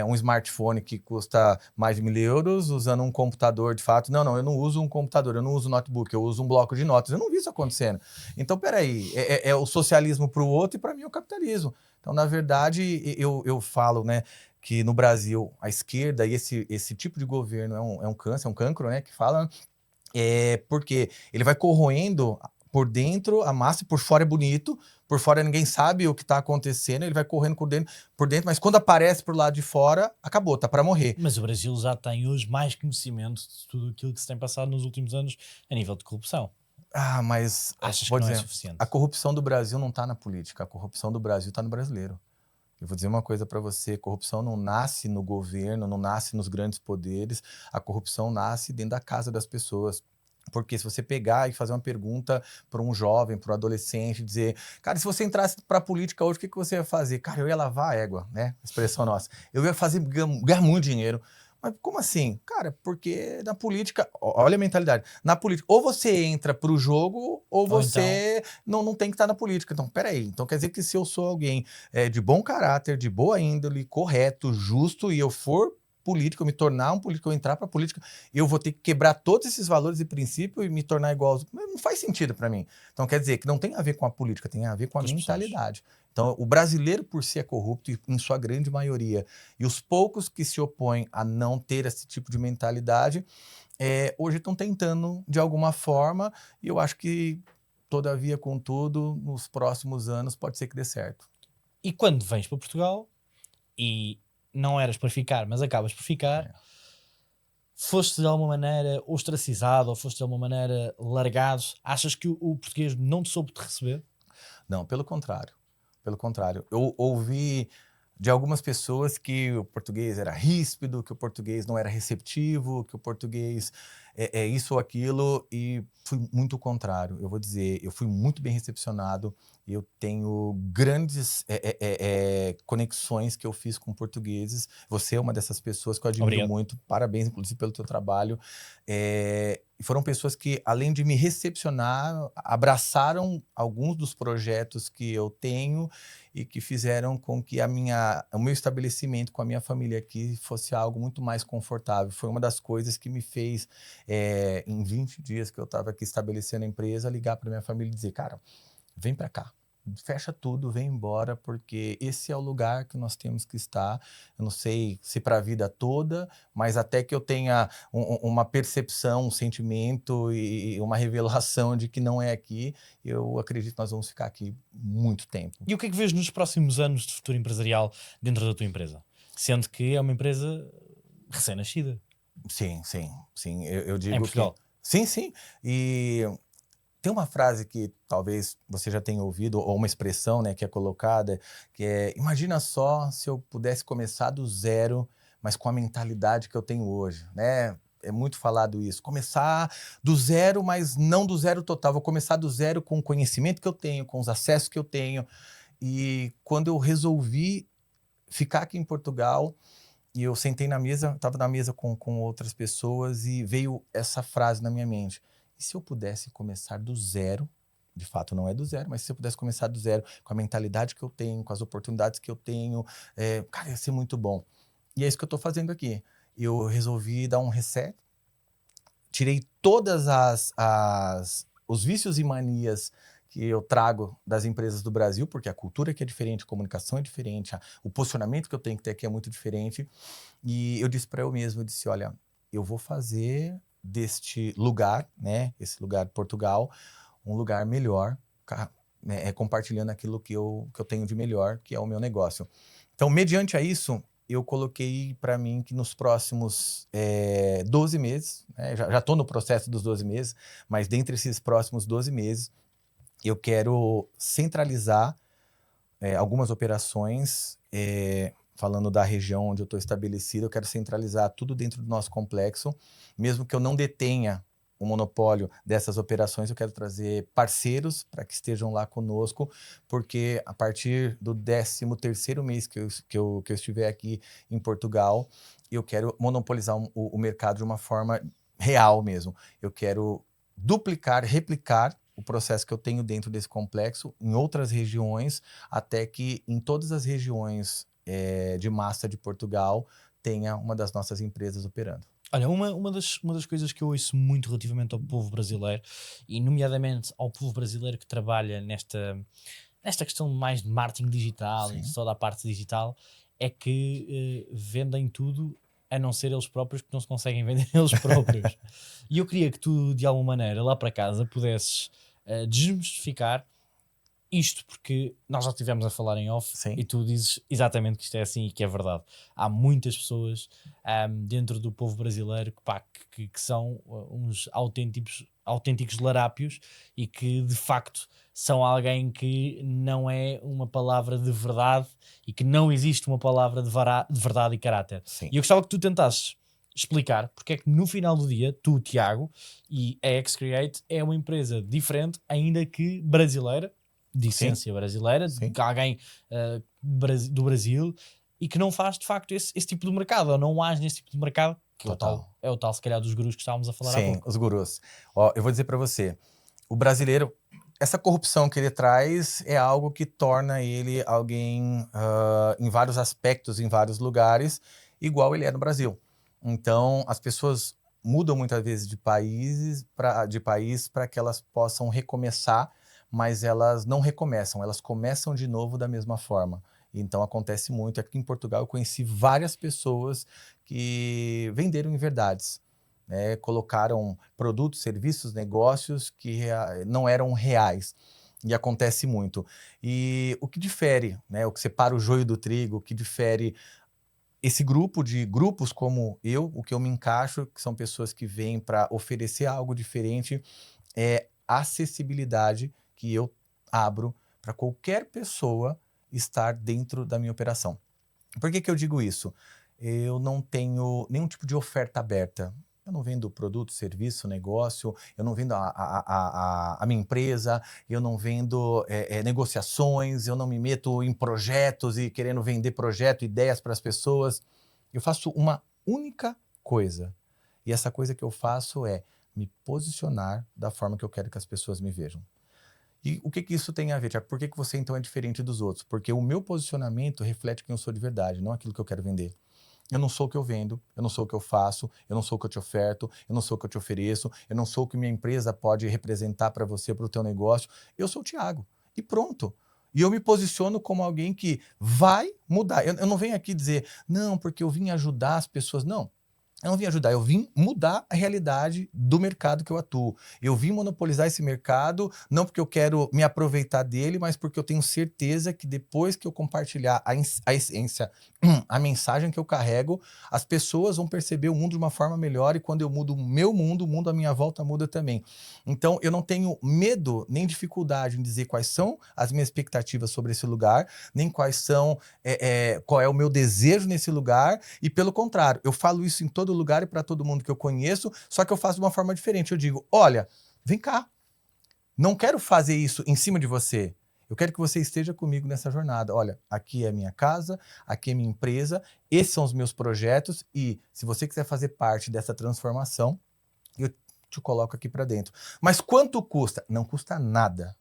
um smartphone que custa mais de 1.000 euros, usando um computador de fato. Não, eu não uso um computador, eu não uso notebook, eu uso um bloco de notas. Eu não vi isso acontecendo. Então, peraí, é o socialismo para o outro e para mim é o capitalismo. Então, na verdade, eu falo, né, que no Brasil a esquerda e esse tipo de governo é um câncer, é um cancro, né, que fala, porque ele vai corroendo por dentro a massa, por fora é bonito, por fora ninguém sabe o que está acontecendo, ele vai correndo por dentro, mas quando aparece por lado de fora, acabou, tá para morrer. Mas o Brasil já tem hoje mais conhecimento de tudo aquilo que se tem passado nos últimos anos a nível de corrupção. Mas Achas vou que não é dizer, suficiente? a corrupção do Brasil não está na política, a corrupção do Brasil está no brasileiro. Eu vou dizer uma coisa para você, corrupção não nasce no governo, não nasce nos grandes poderes, a corrupção nasce dentro da casa das pessoas. Porque se você pegar e fazer uma pergunta para um jovem, para um adolescente, dizer, cara, se você entrasse para a política hoje, o que você ia fazer? Cara, eu ia lavar a égua, né? Expressão nossa. Eu ia fazer ganhar muito dinheiro. Mas como assim? Cara, porque na política, olha a mentalidade, na política, ou você entra para o jogo, ou você não tem que estar na política. Então, peraí, então quer dizer que se eu sou alguém de bom caráter, de boa índole, correto, justo, e eu for político, eu me tornar um político, eu entrar para a política, eu vou ter que quebrar todos esses valores e princípios e me tornar igual aos... Não faz sentido para mim. Então quer dizer que não tem a ver com a política, tem a ver com a mentalidade. Então o brasileiro por si é corrupto, em sua grande maioria. E os poucos que se opõem a não ter esse tipo de mentalidade, hoje estão tentando de alguma forma, e eu acho que, todavia, contudo, nos próximos anos pode ser que dê certo. E quando vens para Portugal e não eras para ficar, mas acabas por ficar, foste de alguma maneira ostracizado ou foste de alguma maneira largado? Achas que o português não te soube te receber? Não, pelo contrário. Pelo contrário. Eu ouvi de algumas pessoas que o português era ríspido, que o português não era receptivo, que o português é isso ou aquilo, e fui muito o contrário. Eu vou dizer, eu fui muito bem recepcionado, eu tenho grandes conexões que eu fiz com portugueses. Você é uma dessas pessoas que eu admiro Obrigado. muito. Parabéns, inclusive, pelo teu trabalho. Foram pessoas que, além de me recepcionar, abraçaram alguns dos projetos que eu tenho e que fizeram com que o meu estabelecimento com a minha família aqui fosse algo muito mais confortável. Foi uma das coisas que me fez, em 20 dias que eu estava aqui estabelecendo a empresa, ligar para minha família e dizer, cara, vem para cá. Fecha tudo, vem embora, porque esse é o lugar que nós temos que estar. Eu não sei se para a vida toda, mas até que eu tenha uma percepção, um sentimento e uma revelação de que não é aqui, eu acredito que nós vamos ficar aqui muito tempo. E o que é que vês nos próximos anos de futuro empresarial dentro da tua empresa? Sendo que é uma empresa recém-nascida. Sim. Eu digo Em Portugal. que... Sim. E... tem uma frase que talvez você já tenha ouvido, ou uma expressão, né, que é colocada, que é: imagina só se eu pudesse começar do zero, mas com a mentalidade que eu tenho hoje, né? É muito falado isso. Começar do zero, mas não do zero total. Vou começar do zero com o conhecimento que eu tenho, com os acessos que eu tenho. E quando eu resolvi ficar aqui em Portugal, e eu sentei na mesa, estava na mesa com outras pessoas e veio essa frase na minha mente: e se eu pudesse começar do zero, de fato não é do zero, mas se eu pudesse começar do zero, com a mentalidade que eu tenho, com as oportunidades que eu tenho, cara, ia ser muito bom. E é isso que eu estou fazendo aqui. Eu resolvi dar um reset, tirei todas os vícios e manias que eu trago das empresas do Brasil, porque a cultura aqui é diferente, a comunicação é diferente, o posicionamento que eu tenho que ter aqui é muito diferente. E eu disse para eu mesmo, eu disse, olha, eu vou fazer deste lugar, né, esse lugar de Portugal, um lugar melhor, compartilhando aquilo que eu tenho de melhor, que é o meu negócio. Então, mediante a isso, eu coloquei para mim que nos próximos 12 meses, né, já estou no processo dos 12 meses, mas dentre esses próximos 12 meses, eu quero centralizar algumas operações, falando da região onde eu estou estabelecido, eu quero centralizar tudo dentro do nosso complexo, mesmo que eu não detenha o monopólio dessas operações, eu quero trazer parceiros para que estejam lá conosco, porque a partir do 13º mês que eu estiver aqui em Portugal, eu quero monopolizar o mercado de uma forma real mesmo. Eu quero duplicar, replicar o processo que eu tenho dentro desse complexo em outras regiões, até que em todas as regiões de massa de Portugal tenha uma das nossas empresas operando. Olha, uma das coisas que eu ouço muito relativamente ao povo brasileiro, e nomeadamente ao povo brasileiro que trabalha nesta questão mais de marketing digital e de Sim. toda a parte digital, é que vendem tudo a não ser eles próprios, que não se conseguem vender eles próprios. E eu queria que tu, de alguma maneira, lá para casa, pudesses desmistificar isto, porque nós já estivemos a falar em off Sim. e tu dizes exatamente que isto é assim e que é verdade. Há muitas pessoas dentro do povo brasileiro que são uns autênticos larápios e que de facto são alguém que não é uma palavra de verdade e que não existe uma palavra de verdade e caráter. Sim. E eu gostava que tu tentasses explicar porque é que no final do dia, tu, Tiago, e a X-Create é uma empresa diferente, ainda que brasileira, de Sim. essência brasileira, Sim. de alguém do Brasil, e que não faz de facto esse tipo de mercado, ou não age nesse tipo de mercado, que Total. é o tal se calhar dos gurus que estávamos a falar há Sim, pouco. os gurus. Ó, eu vou dizer para você, o brasileiro, essa corrupção que ele traz é algo que torna ele alguém, em vários aspectos, em vários lugares, igual ele é no Brasil. Então, as pessoas mudam muitas vezes de país para que elas possam recomeçar, mas elas não recomeçam, elas começam de novo da mesma forma. Então, acontece muito. Aqui em Portugal, eu conheci várias pessoas que venderam inverdades. Colocaram produtos, serviços, negócios que não eram reais. E acontece muito. E o que difere, o que separa o joio do trigo, o que difere esse grupo de grupos como eu, o que eu me encaixo, que são pessoas que vêm para oferecer algo diferente, é a acessibilidade que eu abro para qualquer pessoa estar dentro da minha operação. Por que eu digo isso? Eu não tenho nenhum tipo de oferta aberta. Eu não vendo produto, serviço, negócio, eu não vendo a minha empresa, eu não vendo negociações, eu não me meto em projetos e querendo vender projeto, ideias para as pessoas. Eu faço uma única coisa. E essa coisa que eu faço é me posicionar da forma que eu quero que as pessoas me vejam. E o que isso tem a ver, Tiago? Por que você então é diferente dos outros? Porque o meu posicionamento reflete quem eu sou de verdade, não aquilo que eu quero vender. Eu não sou o que eu vendo, eu não sou o que eu faço, eu não sou o que eu te oferto, eu não sou o que eu te ofereço, eu não sou o que minha empresa pode representar para você, para o teu negócio. Eu sou o Tiago. E pronto. E eu me posiciono como alguém que vai mudar. Eu não venho aqui dizer, não, porque eu vim ajudar as pessoas. Não. Eu não vim ajudar, eu vim mudar a realidade do mercado que eu atuo. Eu vim monopolizar esse mercado, não porque eu quero me aproveitar dele, mas porque eu tenho certeza que depois que eu compartilhar a essência, a mensagem que eu carrego, as pessoas vão perceber o mundo de uma forma melhor e quando eu mudo o meu mundo, o mundo à minha volta muda também. Então, eu não tenho medo nem dificuldade em dizer quais são as minhas expectativas sobre esse lugar, nem qual é o meu desejo nesse lugar, e pelo contrário, eu falo isso em todo lugar e para todo mundo que eu conheço, só que eu faço de uma forma diferente. Eu digo, olha, vem cá, não quero fazer isso em cima de você, eu quero que você esteja comigo nessa jornada. Olha, aqui é a minha casa, aqui é a minha empresa, esses são os meus projetos e se você quiser fazer parte dessa transformação, eu te coloco aqui para dentro. Mas quanto custa? Não custa nada.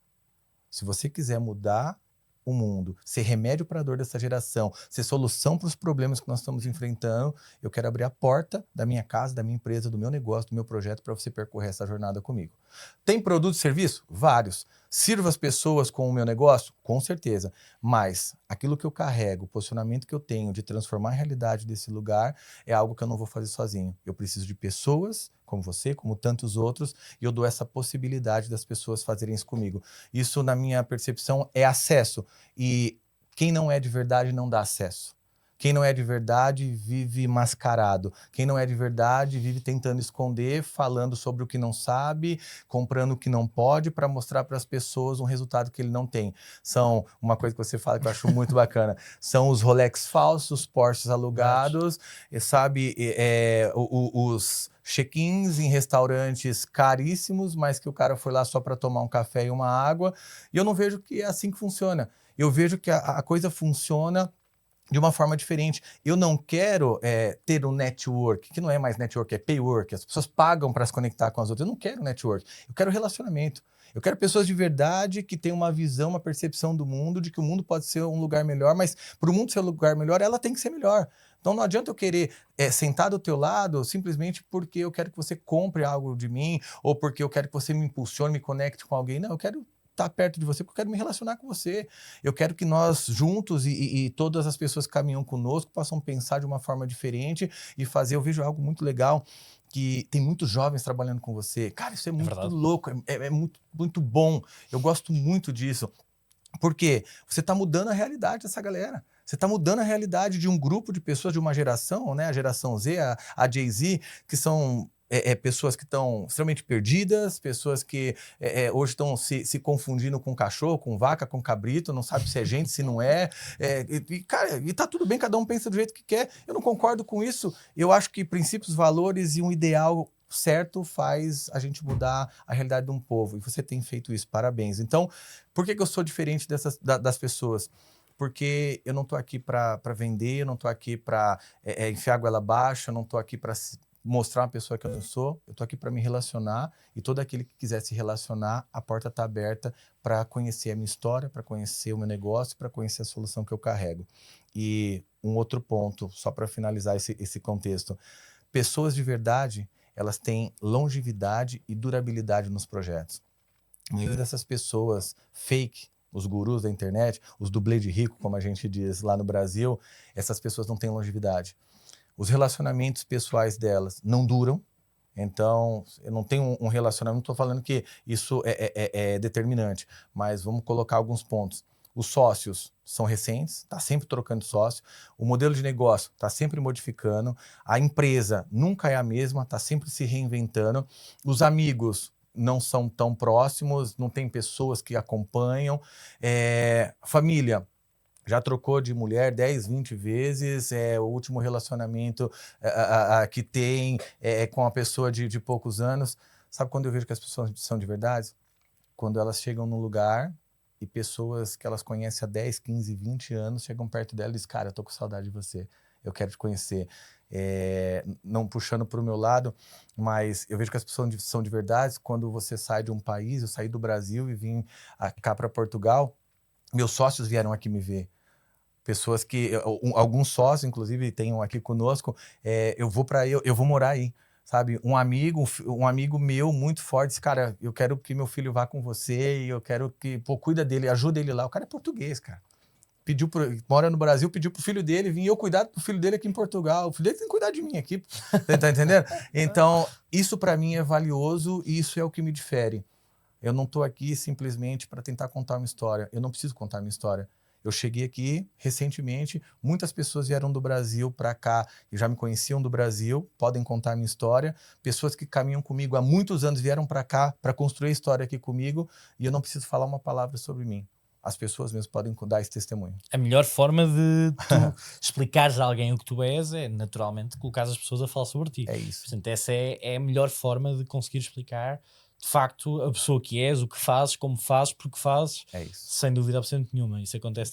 Se você quiser mudar o mundo, ser remédio para a dor dessa geração, ser solução para os problemas que nós estamos enfrentando, eu quero abrir a porta da minha casa, da minha empresa, do meu negócio, do meu projeto para você percorrer essa jornada comigo. Tem produto e serviço? Vários. Sirvo as pessoas com o meu negócio? Com certeza. Mas aquilo que eu carrego, o posicionamento que eu tenho de transformar a realidade desse lugar é algo que eu não vou fazer sozinho. Eu preciso de pessoas como você, como tantos outros, e eu dou essa possibilidade das pessoas fazerem isso comigo. Isso, na minha percepção, é acesso. E quem não é de verdade não dá acesso. Quem não é de verdade vive mascarado. Quem não é de verdade vive tentando esconder, falando sobre o que não sabe, comprando o que não pode para mostrar para as pessoas um resultado que ele não tem. São uma coisa que você fala que eu acho muito bacana. São os Rolex falsos, os Porsches alugados, sabe? Os check-ins em restaurantes caríssimos, mas que o cara foi lá só para tomar um café e uma água. E eu não vejo que é assim que funciona. Eu vejo que a coisa funciona de uma forma diferente. Eu não quero ter um network, que não é mais network, é paywork. As pessoas pagam para se conectar com as outras. Eu não quero network, eu quero relacionamento. Eu quero pessoas de verdade que tenham uma visão, uma percepção do mundo, de que o mundo pode ser um lugar melhor, mas para o mundo ser um lugar melhor, ela tem que ser melhor. Então não adianta eu querer sentar do teu lado simplesmente porque eu quero que você compre algo de mim, ou porque eu quero que você me impulsione, me conecte com alguém. Não, eu quero estar perto de você porque eu quero me relacionar com você. Eu quero que nós juntos e todas as pessoas que caminham conosco possam pensar de uma forma diferente e fazer. Eu vejo algo muito legal, que tem muitos jovens trabalhando com você. Cara, isso é muito louco, é muito, muito bom. Eu gosto muito disso. Porque você está mudando a realidade dessa galera. Você está mudando a realidade de um grupo de pessoas de uma geração, né? A geração Z, a Jay-Z, que são pessoas que estão extremamente perdidas, pessoas que hoje estão se confundindo com cachorro, com vaca, com cabrito, não sabe se é gente, se não é. Cara, e tá tudo bem, cada um pensa do jeito que quer. Eu não concordo com isso. Eu acho que princípios, valores e um ideal certo faz a gente mudar a realidade de um povo. E você tem feito isso, parabéns. Então, por que eu sou diferente das pessoas? Porque eu não estou aqui para vender, eu não estou aqui para enfiar a goela abaixo, eu não estou aqui para mostrar uma pessoa que eu não sou, eu estou aqui para me relacionar, e todo aquele que quiser se relacionar, a porta está aberta para conhecer a minha história, para conhecer o meu negócio, para conhecer a solução que eu carrego. E um outro ponto, só para finalizar esse contexto, pessoas de verdade, elas têm longevidade e durabilidade nos projetos. Muitas dessas pessoas fake, os gurus da internet, os dublê de rico, como a gente diz lá no Brasil, essas pessoas não têm longevidade. Os relacionamentos pessoais delas não duram. Então, eu não tenho um relacionamento, não estou falando que isso é determinante, mas vamos colocar alguns pontos. Os sócios são recentes, está sempre trocando sócio. O modelo de negócio está sempre modificando. A empresa nunca é a mesma, está sempre se reinventando. Os amigos não são tão próximos, não tem pessoas que acompanham. Família já trocou de mulher 10, 20 vezes, o último relacionamento que tem com uma pessoa de poucos anos. Sabe quando eu vejo que as pessoas são de verdade? Quando elas chegam num lugar e pessoas que elas conhecem há 10, 15, 20 anos chegam perto dela e dizem, cara, eu tô com saudade de você, eu quero te conhecer. Não puxando para o meu lado, mas eu vejo que as pessoas são de verdade quando você sai de um país. Eu saí do Brasil e vim cá para Portugal, meus sócios vieram aqui me ver. Pessoas que, alguns sócios, inclusive, tenham aqui conosco, eu vou morar aí, sabe? Um amigo meu muito forte disse, cara, eu quero que meu filho vá com você e eu quero que, cuida dele, ajuda ele lá. O cara é português, cara. Mora no Brasil, pediu pro filho dele vir eu cuidar do filho dele aqui em Portugal. O filho dele tem que cuidar de mim aqui, tá entendendo? Então, isso para mim é valioso e isso é o que me difere. Eu não tô aqui simplesmente para tentar contar uma história. Eu não preciso contar minha história. Eu cheguei aqui recentemente, muitas pessoas vieram do Brasil para cá e já me conheciam do Brasil, podem contar a minha história. Pessoas que caminham comigo há muitos anos vieram para cá para construir a história aqui comigo e eu não preciso falar uma palavra sobre mim. As pessoas mesmo podem dar esse testemunho. A melhor forma de tu explicares a alguém o que tu és é, naturalmente, colocar as pessoas a falar sobre ti. É isso. Portanto, essa é a melhor forma de conseguir explicar, de facto, a pessoa que és, o que fazes, como fazes, porque fazes, sem dúvida absolutamente nenhuma. Isso acontece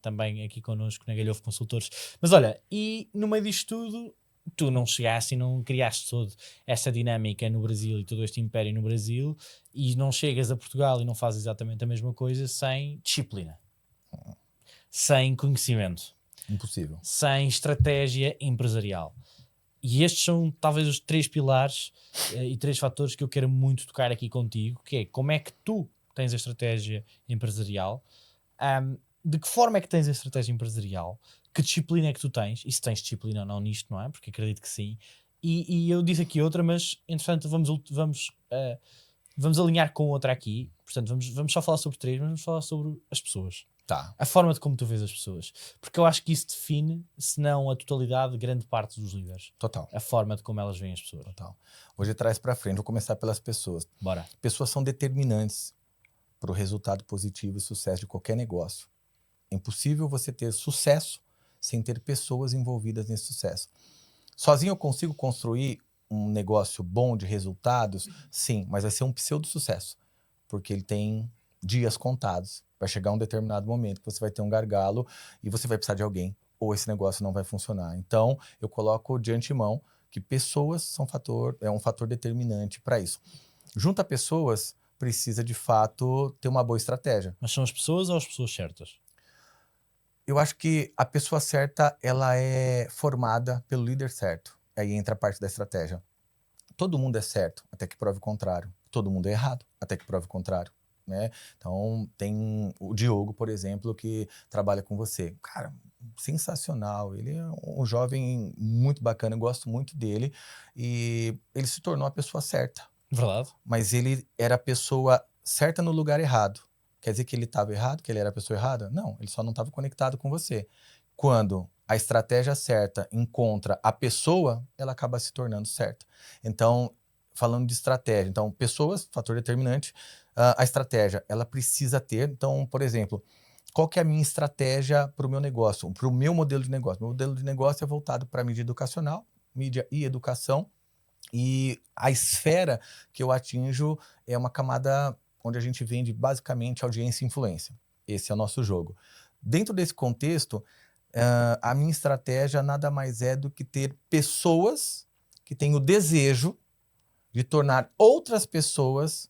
também aqui connosco na Galhofo Consultores. Mas olha, e no meio disto tudo, tu não chegaste e não criaste toda esta dinâmica no Brasil e todo este império no Brasil, e não chegas a Portugal e não fazes exatamente a mesma coisa sem disciplina, sem conhecimento, Impossível, sem estratégia empresarial. E estes são talvez os 3 pilares e 3 fatores que eu quero muito tocar aqui contigo, que é como é que tu tens a estratégia empresarial, de que forma é que tens a estratégia empresarial, que disciplina é que tu tens, e se tens disciplina ou não nisto, não é? Porque acredito que sim. E eu disse aqui outra, mas entretanto vamos alinhar com outra aqui. Portanto, vamos só falar sobre 3, mas vamos falar sobre as pessoas. Tá. A forma de como tu vês as pessoas. Porque eu acho que isso define, se não a totalidade, grande parte dos líderes. Total. A forma de como elas veem as pessoas. Total. Hoje de trás para frente, vou começar pelas pessoas. Bora. Pessoas são determinantes para o resultado positivo e sucesso de qualquer negócio. É impossível você ter sucesso sem ter pessoas envolvidas nesse sucesso. Sozinho eu consigo construir um negócio bom de resultados? Sim, mas vai ser um pseudo-sucesso, porque ele tem dias contados. Vai chegar um determinado momento que você vai ter um gargalo e você vai precisar de alguém, ou esse negócio não vai funcionar. Então, eu coloco de antemão que pessoas são um fator determinante para isso. Junto a pessoas, precisa de fato ter uma boa estratégia. Mas são as pessoas ou as pessoas certas? Eu acho que a pessoa certa, ela é formada pelo líder certo. Aí entra a parte da estratégia. Todo mundo é certo, até que prove o contrário. Todo mundo é errado, até que prove o contrário. Né? Então, tem o Diogo, por exemplo, que trabalha com você. Cara, sensacional. Ele é um jovem muito bacana, eu gosto muito dele. E ele se tornou a pessoa certa. Verdade. Mas ele era a pessoa certa no lugar errado. Quer dizer que ele estava errado, que ele era a pessoa errada? Não, ele só não estava conectado com você. Quando a estratégia certa encontra a pessoa, ela acaba se tornando certa. Então, falando de estratégia, então, pessoas, fator determinante, a estratégia, ela precisa ter. Então, por exemplo, qual que é a minha estratégia para o meu negócio, para o meu modelo de negócio? Meu modelo de negócio é voltado para a mídia educacional, mídia e educação, e a esfera que eu atinjo é uma camada onde a gente vende basicamente audiência e influência. Esse é o nosso jogo. Dentro desse contexto, a minha estratégia nada mais é do que ter pessoas que têm o desejo de tornar outras pessoas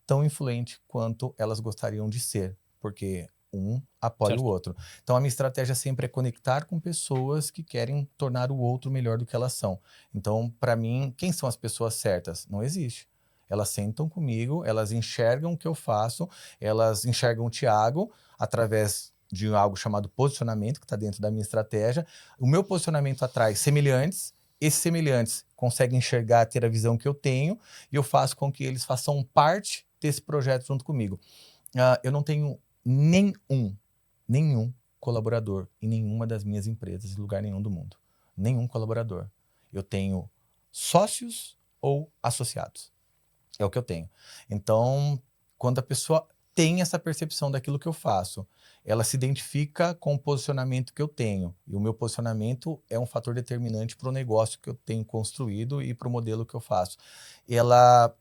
tão influentes quanto elas gostariam de ser, porque um apoia Certo. o outro. Então a minha estratégia sempre é conectar com pessoas que querem tornar o outro melhor do que elas são. Então, para mim, quem são as pessoas certas? Não existe. Elas sentam comigo, elas enxergam o que eu faço, elas enxergam o Thiago através de algo chamado posicionamento, que está dentro da minha estratégia. O meu posicionamento atrai semelhantes, esses semelhantes conseguem enxergar, ter a visão que eu tenho, e eu faço com que eles façam parte desse projeto junto comigo. Eu não tenho nenhum colaborador em nenhuma das minhas empresas, em lugar nenhum do mundo. Nenhum colaborador. Eu tenho sócios ou associados. É o que eu tenho. Então, quando a pessoa tem essa percepção daquilo que eu faço, ela se identifica com o posicionamento que eu tenho. E o meu posicionamento é um fator determinante para o negócio que eu tenho construído e para o modelo que eu faço. Ela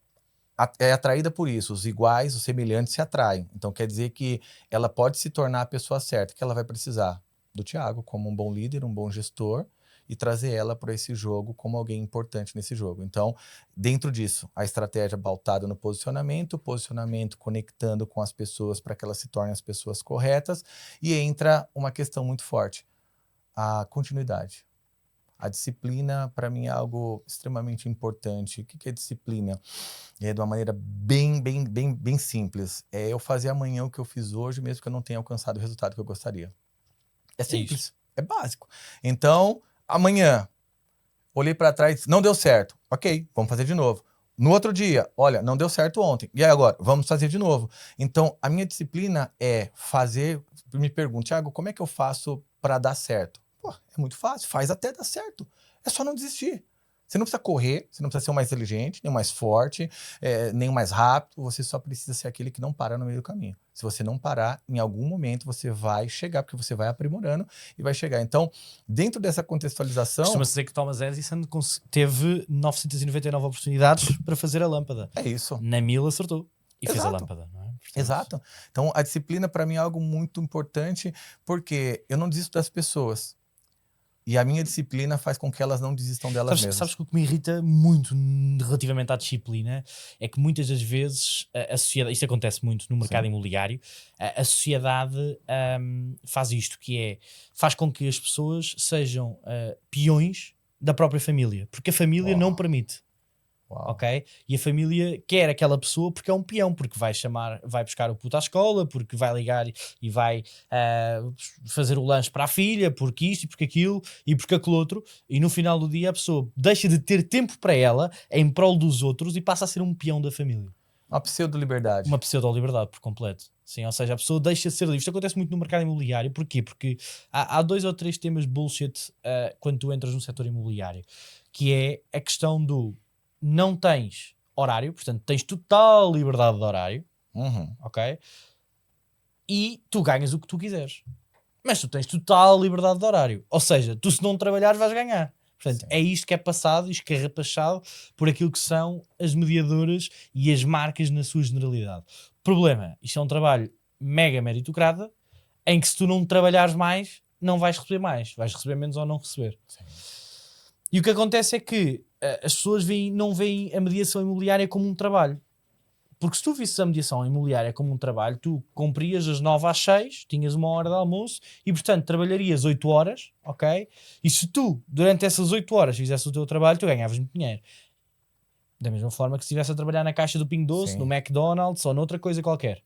é atraída por isso. Os iguais, os semelhantes se atraem. Então, quer dizer que ela pode se tornar a pessoa certa, que ela vai precisar do Thiago como um bom líder, um bom gestor, e trazer ela para esse jogo como alguém importante nesse jogo. Então, dentro disso, a estratégia pautada no posicionamento conectando com as pessoas para que elas se tornem as pessoas corretas, e entra uma questão muito forte, a continuidade. A disciplina, para mim, é algo extremamente importante. O que é disciplina? De uma maneira bem simples. É eu fazer amanhã o que eu fiz hoje, mesmo que eu não tenha alcançado o resultado que eu gostaria. É simples, é básico. Então, amanhã, olhei para trás, não deu certo. Ok, vamos fazer de novo. No outro dia, olha, não deu certo ontem. E aí agora? Vamos fazer de novo. Então, a minha disciplina é fazer... Me pergunto, Thiago, como é que eu faço para dar certo? Pô, é muito fácil, faz até dar certo. É só não desistir. Você não precisa correr, você não precisa ser o mais inteligente, nem o mais forte, nem o mais rápido. Você só precisa ser aquele que não para no meio do caminho. Se você não parar, em algum momento você vai chegar, porque você vai aprimorando e vai chegar. Então, dentro dessa contextualização... Costuma-se dizer que Thomas Edison teve 999 oportunidades para fazer a lâmpada. É isso. Na 1000 acertou. E fez a Exato. lâmpada. Não é? Portanto, Exato. Então, a disciplina para mim é algo muito importante, porque eu não desisto das pessoas. E a minha disciplina faz com que elas não desistam delas mesmas. Sabes que o que me irrita muito relativamente à disciplina é que muitas das vezes a sociedade, isto acontece muito no mercado imobiliário, a sociedade faz isto, que é, faz com que as pessoas sejam peões da própria família, porque a família não permite. Ok? E a família quer aquela pessoa porque é um peão, porque vai buscar o puto à escola, porque vai ligar e vai fazer o lanche para a filha, porque isto e porque aquilo e porque aquele outro, e no final do dia a pessoa deixa de ter tempo para ela em prol dos outros e passa a ser um peão da família. Uma pseudo-liberdade. Uma pseudo-liberdade por completo. Sim, ou seja, a pessoa deixa de ser livre. Isto acontece muito no mercado imobiliário. Porquê? Porque há 2 ou 3 temas bullshit quando tu entras no setor imobiliário, que é a questão do não tens horário, portanto tens total liberdade de horário, ok? E tu ganhas o que tu quiseres. Mas tu tens total liberdade de horário. Ou seja, tu se não trabalhares vais ganhar. Portanto, Sim. é isto que é passado, escarrapachado por aquilo que são as mediadoras e as marcas na sua generalidade. Problema, isto é um trabalho mega meritocrata, em que se tu não trabalhares mais, não vais receber mais. Vais receber menos ou não receber. Sim. E o que acontece é que as pessoas não veem a mediação imobiliária como um trabalho. Porque se tu visses a mediação imobiliária como um trabalho, tu cumprias das 9 às 6, tinhas uma hora de almoço e, portanto, trabalharias 8 horas, ok? E se tu, durante essas 8 horas, fizesse o teu trabalho, tu ganhavas muito dinheiro. Da mesma forma que se estivesse a trabalhar na caixa do Pingo Doce, Sim. no McDonald's ou noutra coisa qualquer.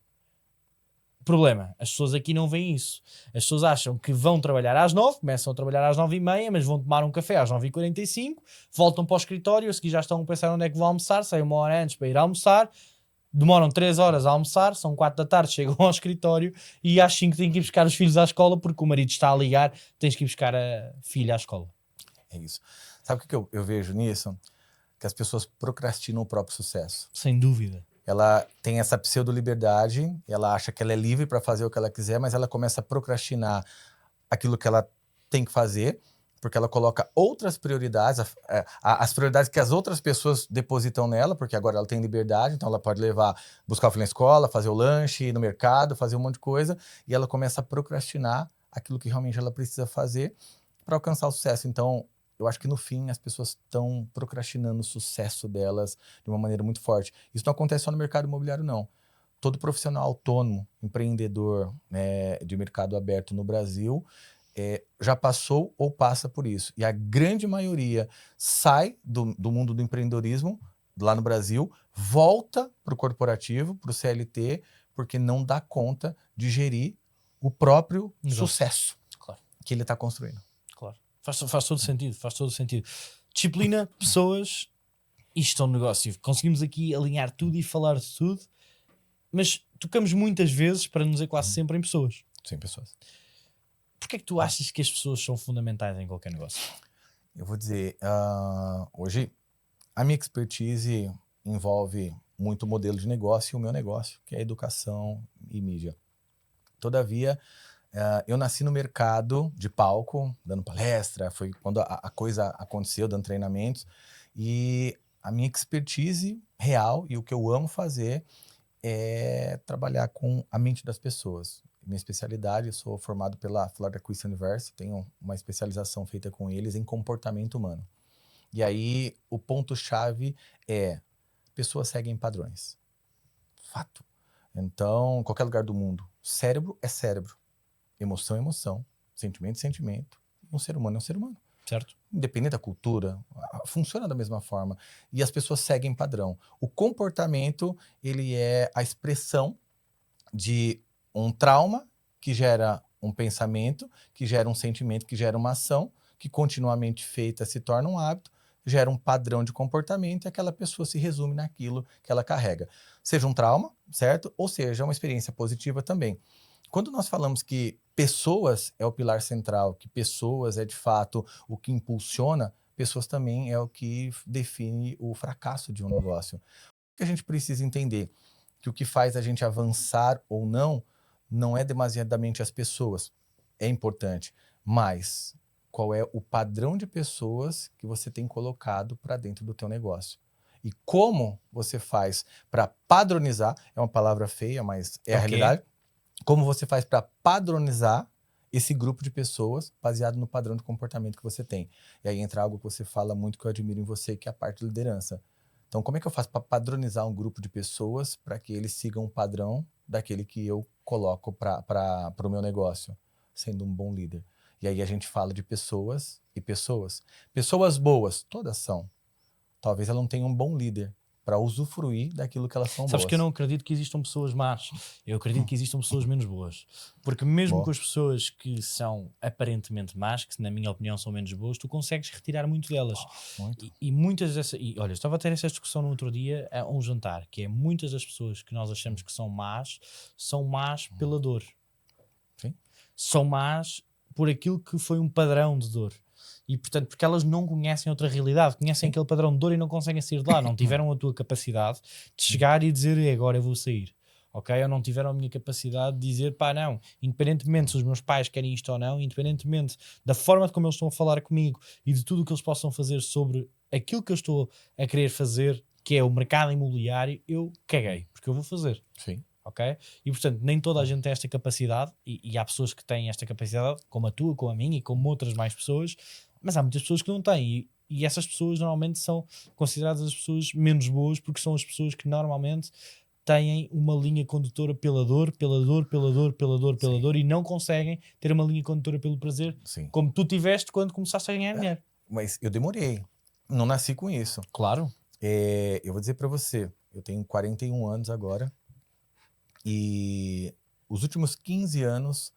Problema, as pessoas aqui não veem isso. As pessoas acham que vão trabalhar às 9, começam a trabalhar às 9h30, mas vão tomar um café às 9h45, voltam para o escritório, a seguir já estão a pensar onde é que vão almoçar, saem uma hora antes para ir almoçar, demoram 3 horas a almoçar, são 4 da tarde, chegam ao escritório e às 5 têm que ir buscar os filhos à escola porque o marido está a ligar, tens que ir buscar a filha à escola. É isso. Sabe o que eu vejo nisso? Que as pessoas procrastinam o próprio sucesso. Sem dúvida. Ela tem essa pseudo-liberdade, ela acha que ela é livre para fazer o que ela quiser, mas ela começa a procrastinar aquilo que ela tem que fazer, porque ela coloca outras prioridades, as prioridades que as outras pessoas depositam nela, porque agora ela tem liberdade, então ela pode buscar o filho na escola, fazer o lanche, ir no mercado, fazer um monte de coisa, e ela começa a procrastinar aquilo que realmente ela precisa fazer para alcançar o sucesso. Então, eu acho que no fim as pessoas estão procrastinando o sucesso delas de uma maneira muito forte. Isso não acontece só no mercado imobiliário, não. Todo profissional autônomo, empreendedor de mercado aberto no Brasil, já passou ou passa por isso. E a grande maioria sai do mundo do empreendedorismo, lá no Brasil, volta para o corporativo, para o CLT, porque não dá conta de gerir o próprio sucesso que ele está construindo. Claro. Faz todo sentido, faz todo sentido. Disciplina, pessoas, isto é um negócio. Conseguimos aqui alinhar tudo e falar de tudo, mas tocamos muitas vezes, para não dizer quase sempre, em pessoas. Sim, pessoas. Porquê é que tu achas que as pessoas são fundamentais em qualquer negócio? Eu vou dizer, hoje a minha expertise envolve muito o modelo de negócio e o meu negócio, que é educação e mídia. Todavia, eu nasci no mercado de palco, dando palestra, foi quando a coisa aconteceu, dando treinamentos, e a minha expertise real e o que eu amo fazer é trabalhar com a mente das pessoas. Minha especialidade, eu sou formado pela Florida Christian University, tenho uma especialização feita com eles em comportamento humano. E aí, o ponto-chave é, pessoas seguem padrões. Fato. Então, em qualquer lugar do mundo, cérebro é cérebro. Emoção é emoção. Sentimento é sentimento. Um ser humano é um ser humano. Certo. Independente da cultura, funciona da mesma forma. E as pessoas seguem padrão. O comportamento, ele é a expressão de um trauma que gera um pensamento, que gera um sentimento, que gera uma ação, que continuamente feita se torna um hábito, gera um padrão de comportamento e aquela pessoa se resume naquilo que ela carrega. Seja um trauma, certo? Ou seja, uma experiência positiva também. Quando nós falamos que pessoas é o pilar central, que pessoas é de fato o que impulsiona, pessoas também é o que define o fracasso de um negócio. O que a gente precisa entender? Que o que faz a gente avançar ou não é demasiadamente as pessoas. É importante, mas qual é o padrão de pessoas que você tem colocado para dentro do teu negócio? E como você faz para padronizar, é uma palavra feia, mas é a realidade, como você faz para padronizar esse grupo de pessoas baseado no padrão de comportamento que você tem. E aí entra algo que você fala muito, que eu admiro em você, que é a parte de liderança. Então, como é que eu faço para padronizar um grupo de pessoas para que eles sigam um padrão daquele que eu coloco para o meu negócio, sendo um bom líder? E aí a gente fala de pessoas e pessoas. Pessoas boas, todas são. Talvez ela não tenha um bom líder, para usufruir daquilo que elas são Sabes boas. que eu não acredito que existam pessoas más. Eu acredito que existam pessoas menos boas. Porque mesmo Boa. com as pessoas que são aparentemente más, que na minha opinião são menos boas, tu consegues retirar muito delas. Muito. E muitas dessas... E olha, estava a ter essa discussão no outro dia a um jantar, que é muitas das pessoas que nós achamos que são más pela dor. Sim. São más por aquilo que foi um padrão de dor. E portanto, porque elas não conhecem outra realidade, conhecem aquele padrão de dor e não conseguem sair de lá, não tiveram a tua capacidade de chegar e dizer agora eu vou sair, ok? Ou não tiveram a minha capacidade de dizer pá não, independentemente se os meus pais querem isto ou não, independentemente da forma como eles estão a falar comigo e de tudo o que eles possam fazer sobre aquilo que eu estou a querer fazer, que é o mercado imobiliário, eu caguei, porque eu vou fazer. Sim. Ok? E portanto, nem toda a gente tem esta capacidade, e há pessoas que têm esta capacidade, como a tua, como a minha e como outras mais pessoas, mas há muitas pessoas que não têm, e essas pessoas normalmente são consideradas as pessoas menos boas, porque são as pessoas que normalmente têm uma linha condutora pela dor, e não conseguem ter uma linha condutora pelo prazer, Sim. como tu tiveste quando começaste a ganhar dinheiro. Mas eu demorei, não nasci com isso. Claro. Eu vou dizer para você, eu tenho 41 anos agora, e os últimos 15 anos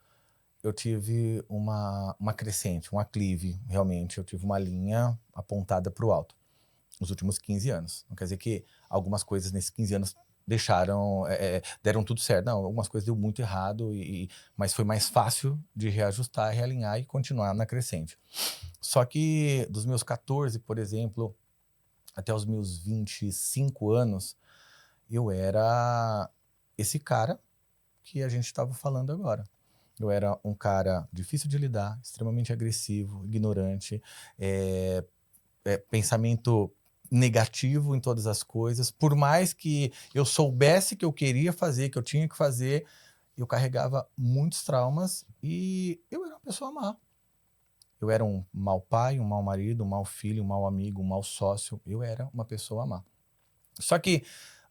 eu tive uma crescente, um aclive, realmente. Eu tive uma linha apontada para o alto. Os últimos 15 anos. Não quer dizer que algumas coisas nesses 15 anos deram tudo certo. Não, algumas coisas deu muito errado, mas foi mais fácil de reajustar, realinhar e continuar na crescente. Só que dos meus 14, por exemplo, até os meus 25 anos, eu era esse cara que a gente estava falando agora. Eu era um cara difícil de lidar, extremamente agressivo, ignorante, pensamento negativo em todas as coisas. Por mais que eu soubesse que eu queria fazer, que eu tinha que fazer, eu carregava muitos traumas e eu era uma pessoa má. Eu era um mau pai, um mau marido, um mau filho, um mau amigo, um mau sócio. Eu era uma pessoa má. Só que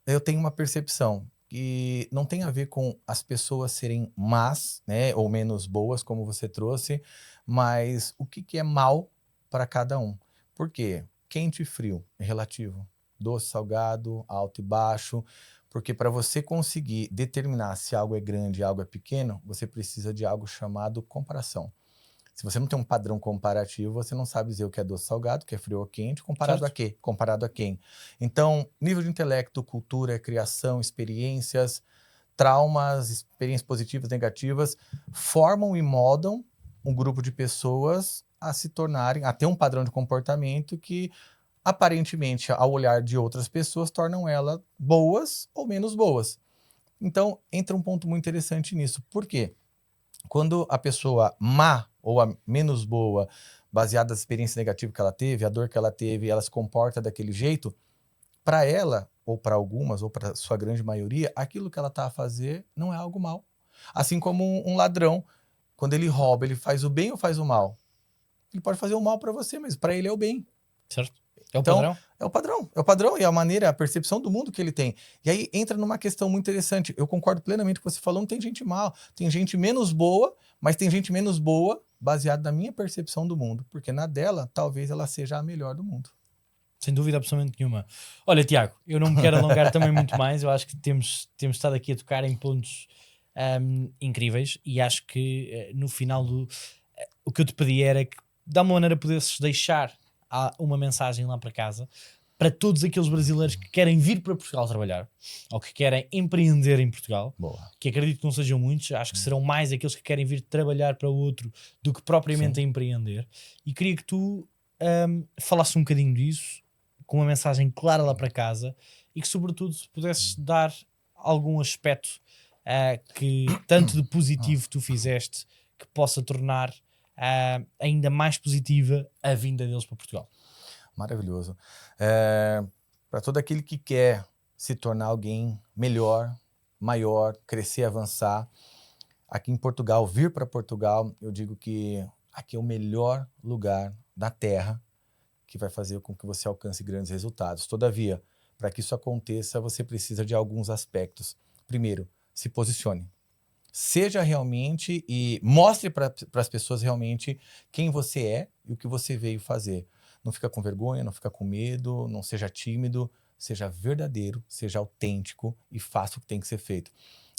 eu tenho uma percepção que não tem a ver com as pessoas serem más, né, ou menos boas, como você trouxe, mas o que é mal para cada um. Por quê? Quente e frio é relativo. Doce, salgado, alto e baixo. Porque para você conseguir determinar se algo é grande e algo é pequeno, você precisa de algo chamado comparação. Se você não tem um padrão comparativo, você não sabe dizer o que é doce salgado, o que é frio ou quente, comparado Certo. a quê? Comparado a quem? Então, nível de intelecto, cultura, criação, experiências, traumas, experiências positivas, negativas, formam e moldam um grupo de pessoas a se tornarem, a ter um padrão de comportamento que, aparentemente, ao olhar de outras pessoas, tornam elas boas ou menos boas. Então, entra um ponto muito interessante nisso. Por quê? Quando a pessoa má ou a menos boa, baseada na experiência negativa que ela teve, a dor que ela teve, ela se comporta daquele jeito, para ela, ou para algumas, ou para sua grande maioria, aquilo que ela está a fazer não é algo mal. Assim como um ladrão, quando ele rouba, ele faz o bem ou faz o mal? Ele pode fazer o mal para você, mas para ele é o bem. Certo. É o Então, padrão. é o padrão e a maneira, a percepção do mundo que ele tem. E aí entra numa questão muito interessante. Eu concordo plenamente com o que você falou, não tem gente mal, tem gente menos boa, mas tem gente menos boa baseado na minha percepção do mundo, porque na dela, talvez ela seja a melhor do mundo. Sem dúvida absolutamente nenhuma. Olha, Tiago, eu não me quero alongar também muito mais, eu acho que temos estado aqui a tocar em pontos incríveis, e acho que no final o que eu te pedi era que de alguma maneira pudesses deixar uma mensagem lá para casa para todos aqueles brasileiros que querem vir para Portugal trabalhar ou que querem empreender em Portugal. Boa. Que acredito que não sejam muitos, acho que serão mais aqueles que querem vir trabalhar para outro do que propriamente a empreender. E queria que tu falasses um bocadinho disso, com uma mensagem clara lá para casa, e que sobretudo pudesses dar algum aspecto que tanto de positivo tu fizeste que possa tornar ainda mais positiva a vinda deles para Portugal. Maravilhoso. Para todo aquele que quer se tornar alguém melhor, maior, crescer, avançar, aqui em Portugal, vir para Portugal, eu digo que aqui é o melhor lugar da Terra que vai fazer com que você alcance grandes resultados. Todavia, para que isso aconteça, você precisa de alguns aspectos. Primeiro, se posicione. Seja realmente e mostre para as pessoas realmente quem você é e o que você veio fazer. Não fica com vergonha, não fica com medo, não seja tímido. seja verdadeiro, seja autêntico e faça o que tem que ser feito.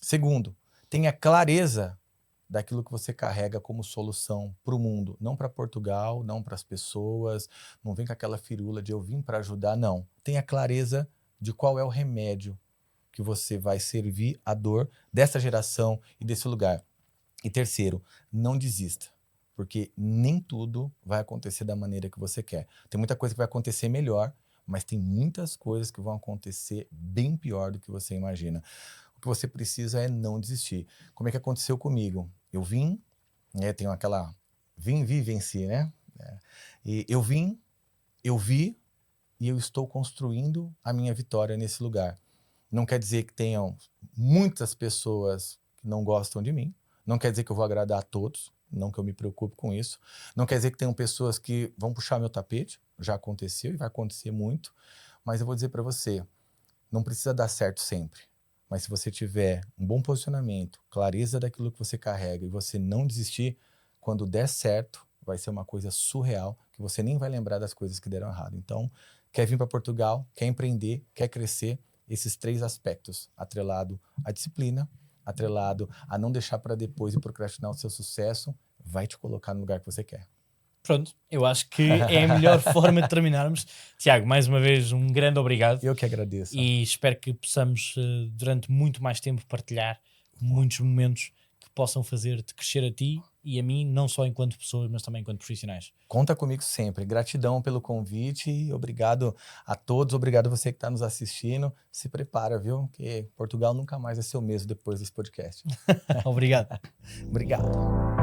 Segundo, tenha clareza daquilo que você carrega como solução para o mundo, não para Portugal, não para as pessoas, não vem com aquela firula de eu vim para ajudar, não. Tenha clareza de qual é o remédio que você vai servir a dor dessa geração e desse lugar. E terceiro, não desista, porque nem tudo vai acontecer da maneira que você quer. Tem muita coisa que vai acontecer melhor, mas tem muitas coisas que vão acontecer bem pior do que você imagina. O que você precisa é não desistir. Como é que aconteceu comigo? Eu vim, tenho aquela vim, vi, venci, né? E eu vim, eu vi e eu estou construindo a minha vitória nesse lugar. Não quer dizer que tenham muitas pessoas que não gostam de mim, não quer dizer que eu vou agradar a todos, não que eu me preocupe com isso, não quer dizer que tenham pessoas que vão puxar meu tapete, já aconteceu e vai acontecer muito, mas eu vou dizer para você, não precisa dar certo sempre, mas se você tiver um bom posicionamento, clareza daquilo que você carrega e você não desistir, quando der certo, vai ser uma coisa surreal, que você nem vai lembrar das coisas que deram errado. Então, quer vir para Portugal, quer empreender, quer crescer, esses 3 aspectos, atrelado à disciplina, atrelado a não deixar para depois e procrastinar o seu sucesso, vai te colocar no lugar que você quer. Pronto, eu acho que é a melhor forma de terminarmos. Tiago, mais uma vez, um grande obrigado. Eu que agradeço. E espero que possamos, durante muito mais tempo, partilhar muitos momentos que possam fazer-te crescer a ti e a mim, não só enquanto pessoas, mas também enquanto profissionais. Conta comigo sempre. Gratidão pelo convite. Obrigado a todos. Obrigado a você que está nos assistindo. Se prepara, viu? Que Portugal nunca mais vai ser o mesmo depois desse podcast. Obrigado. Obrigado.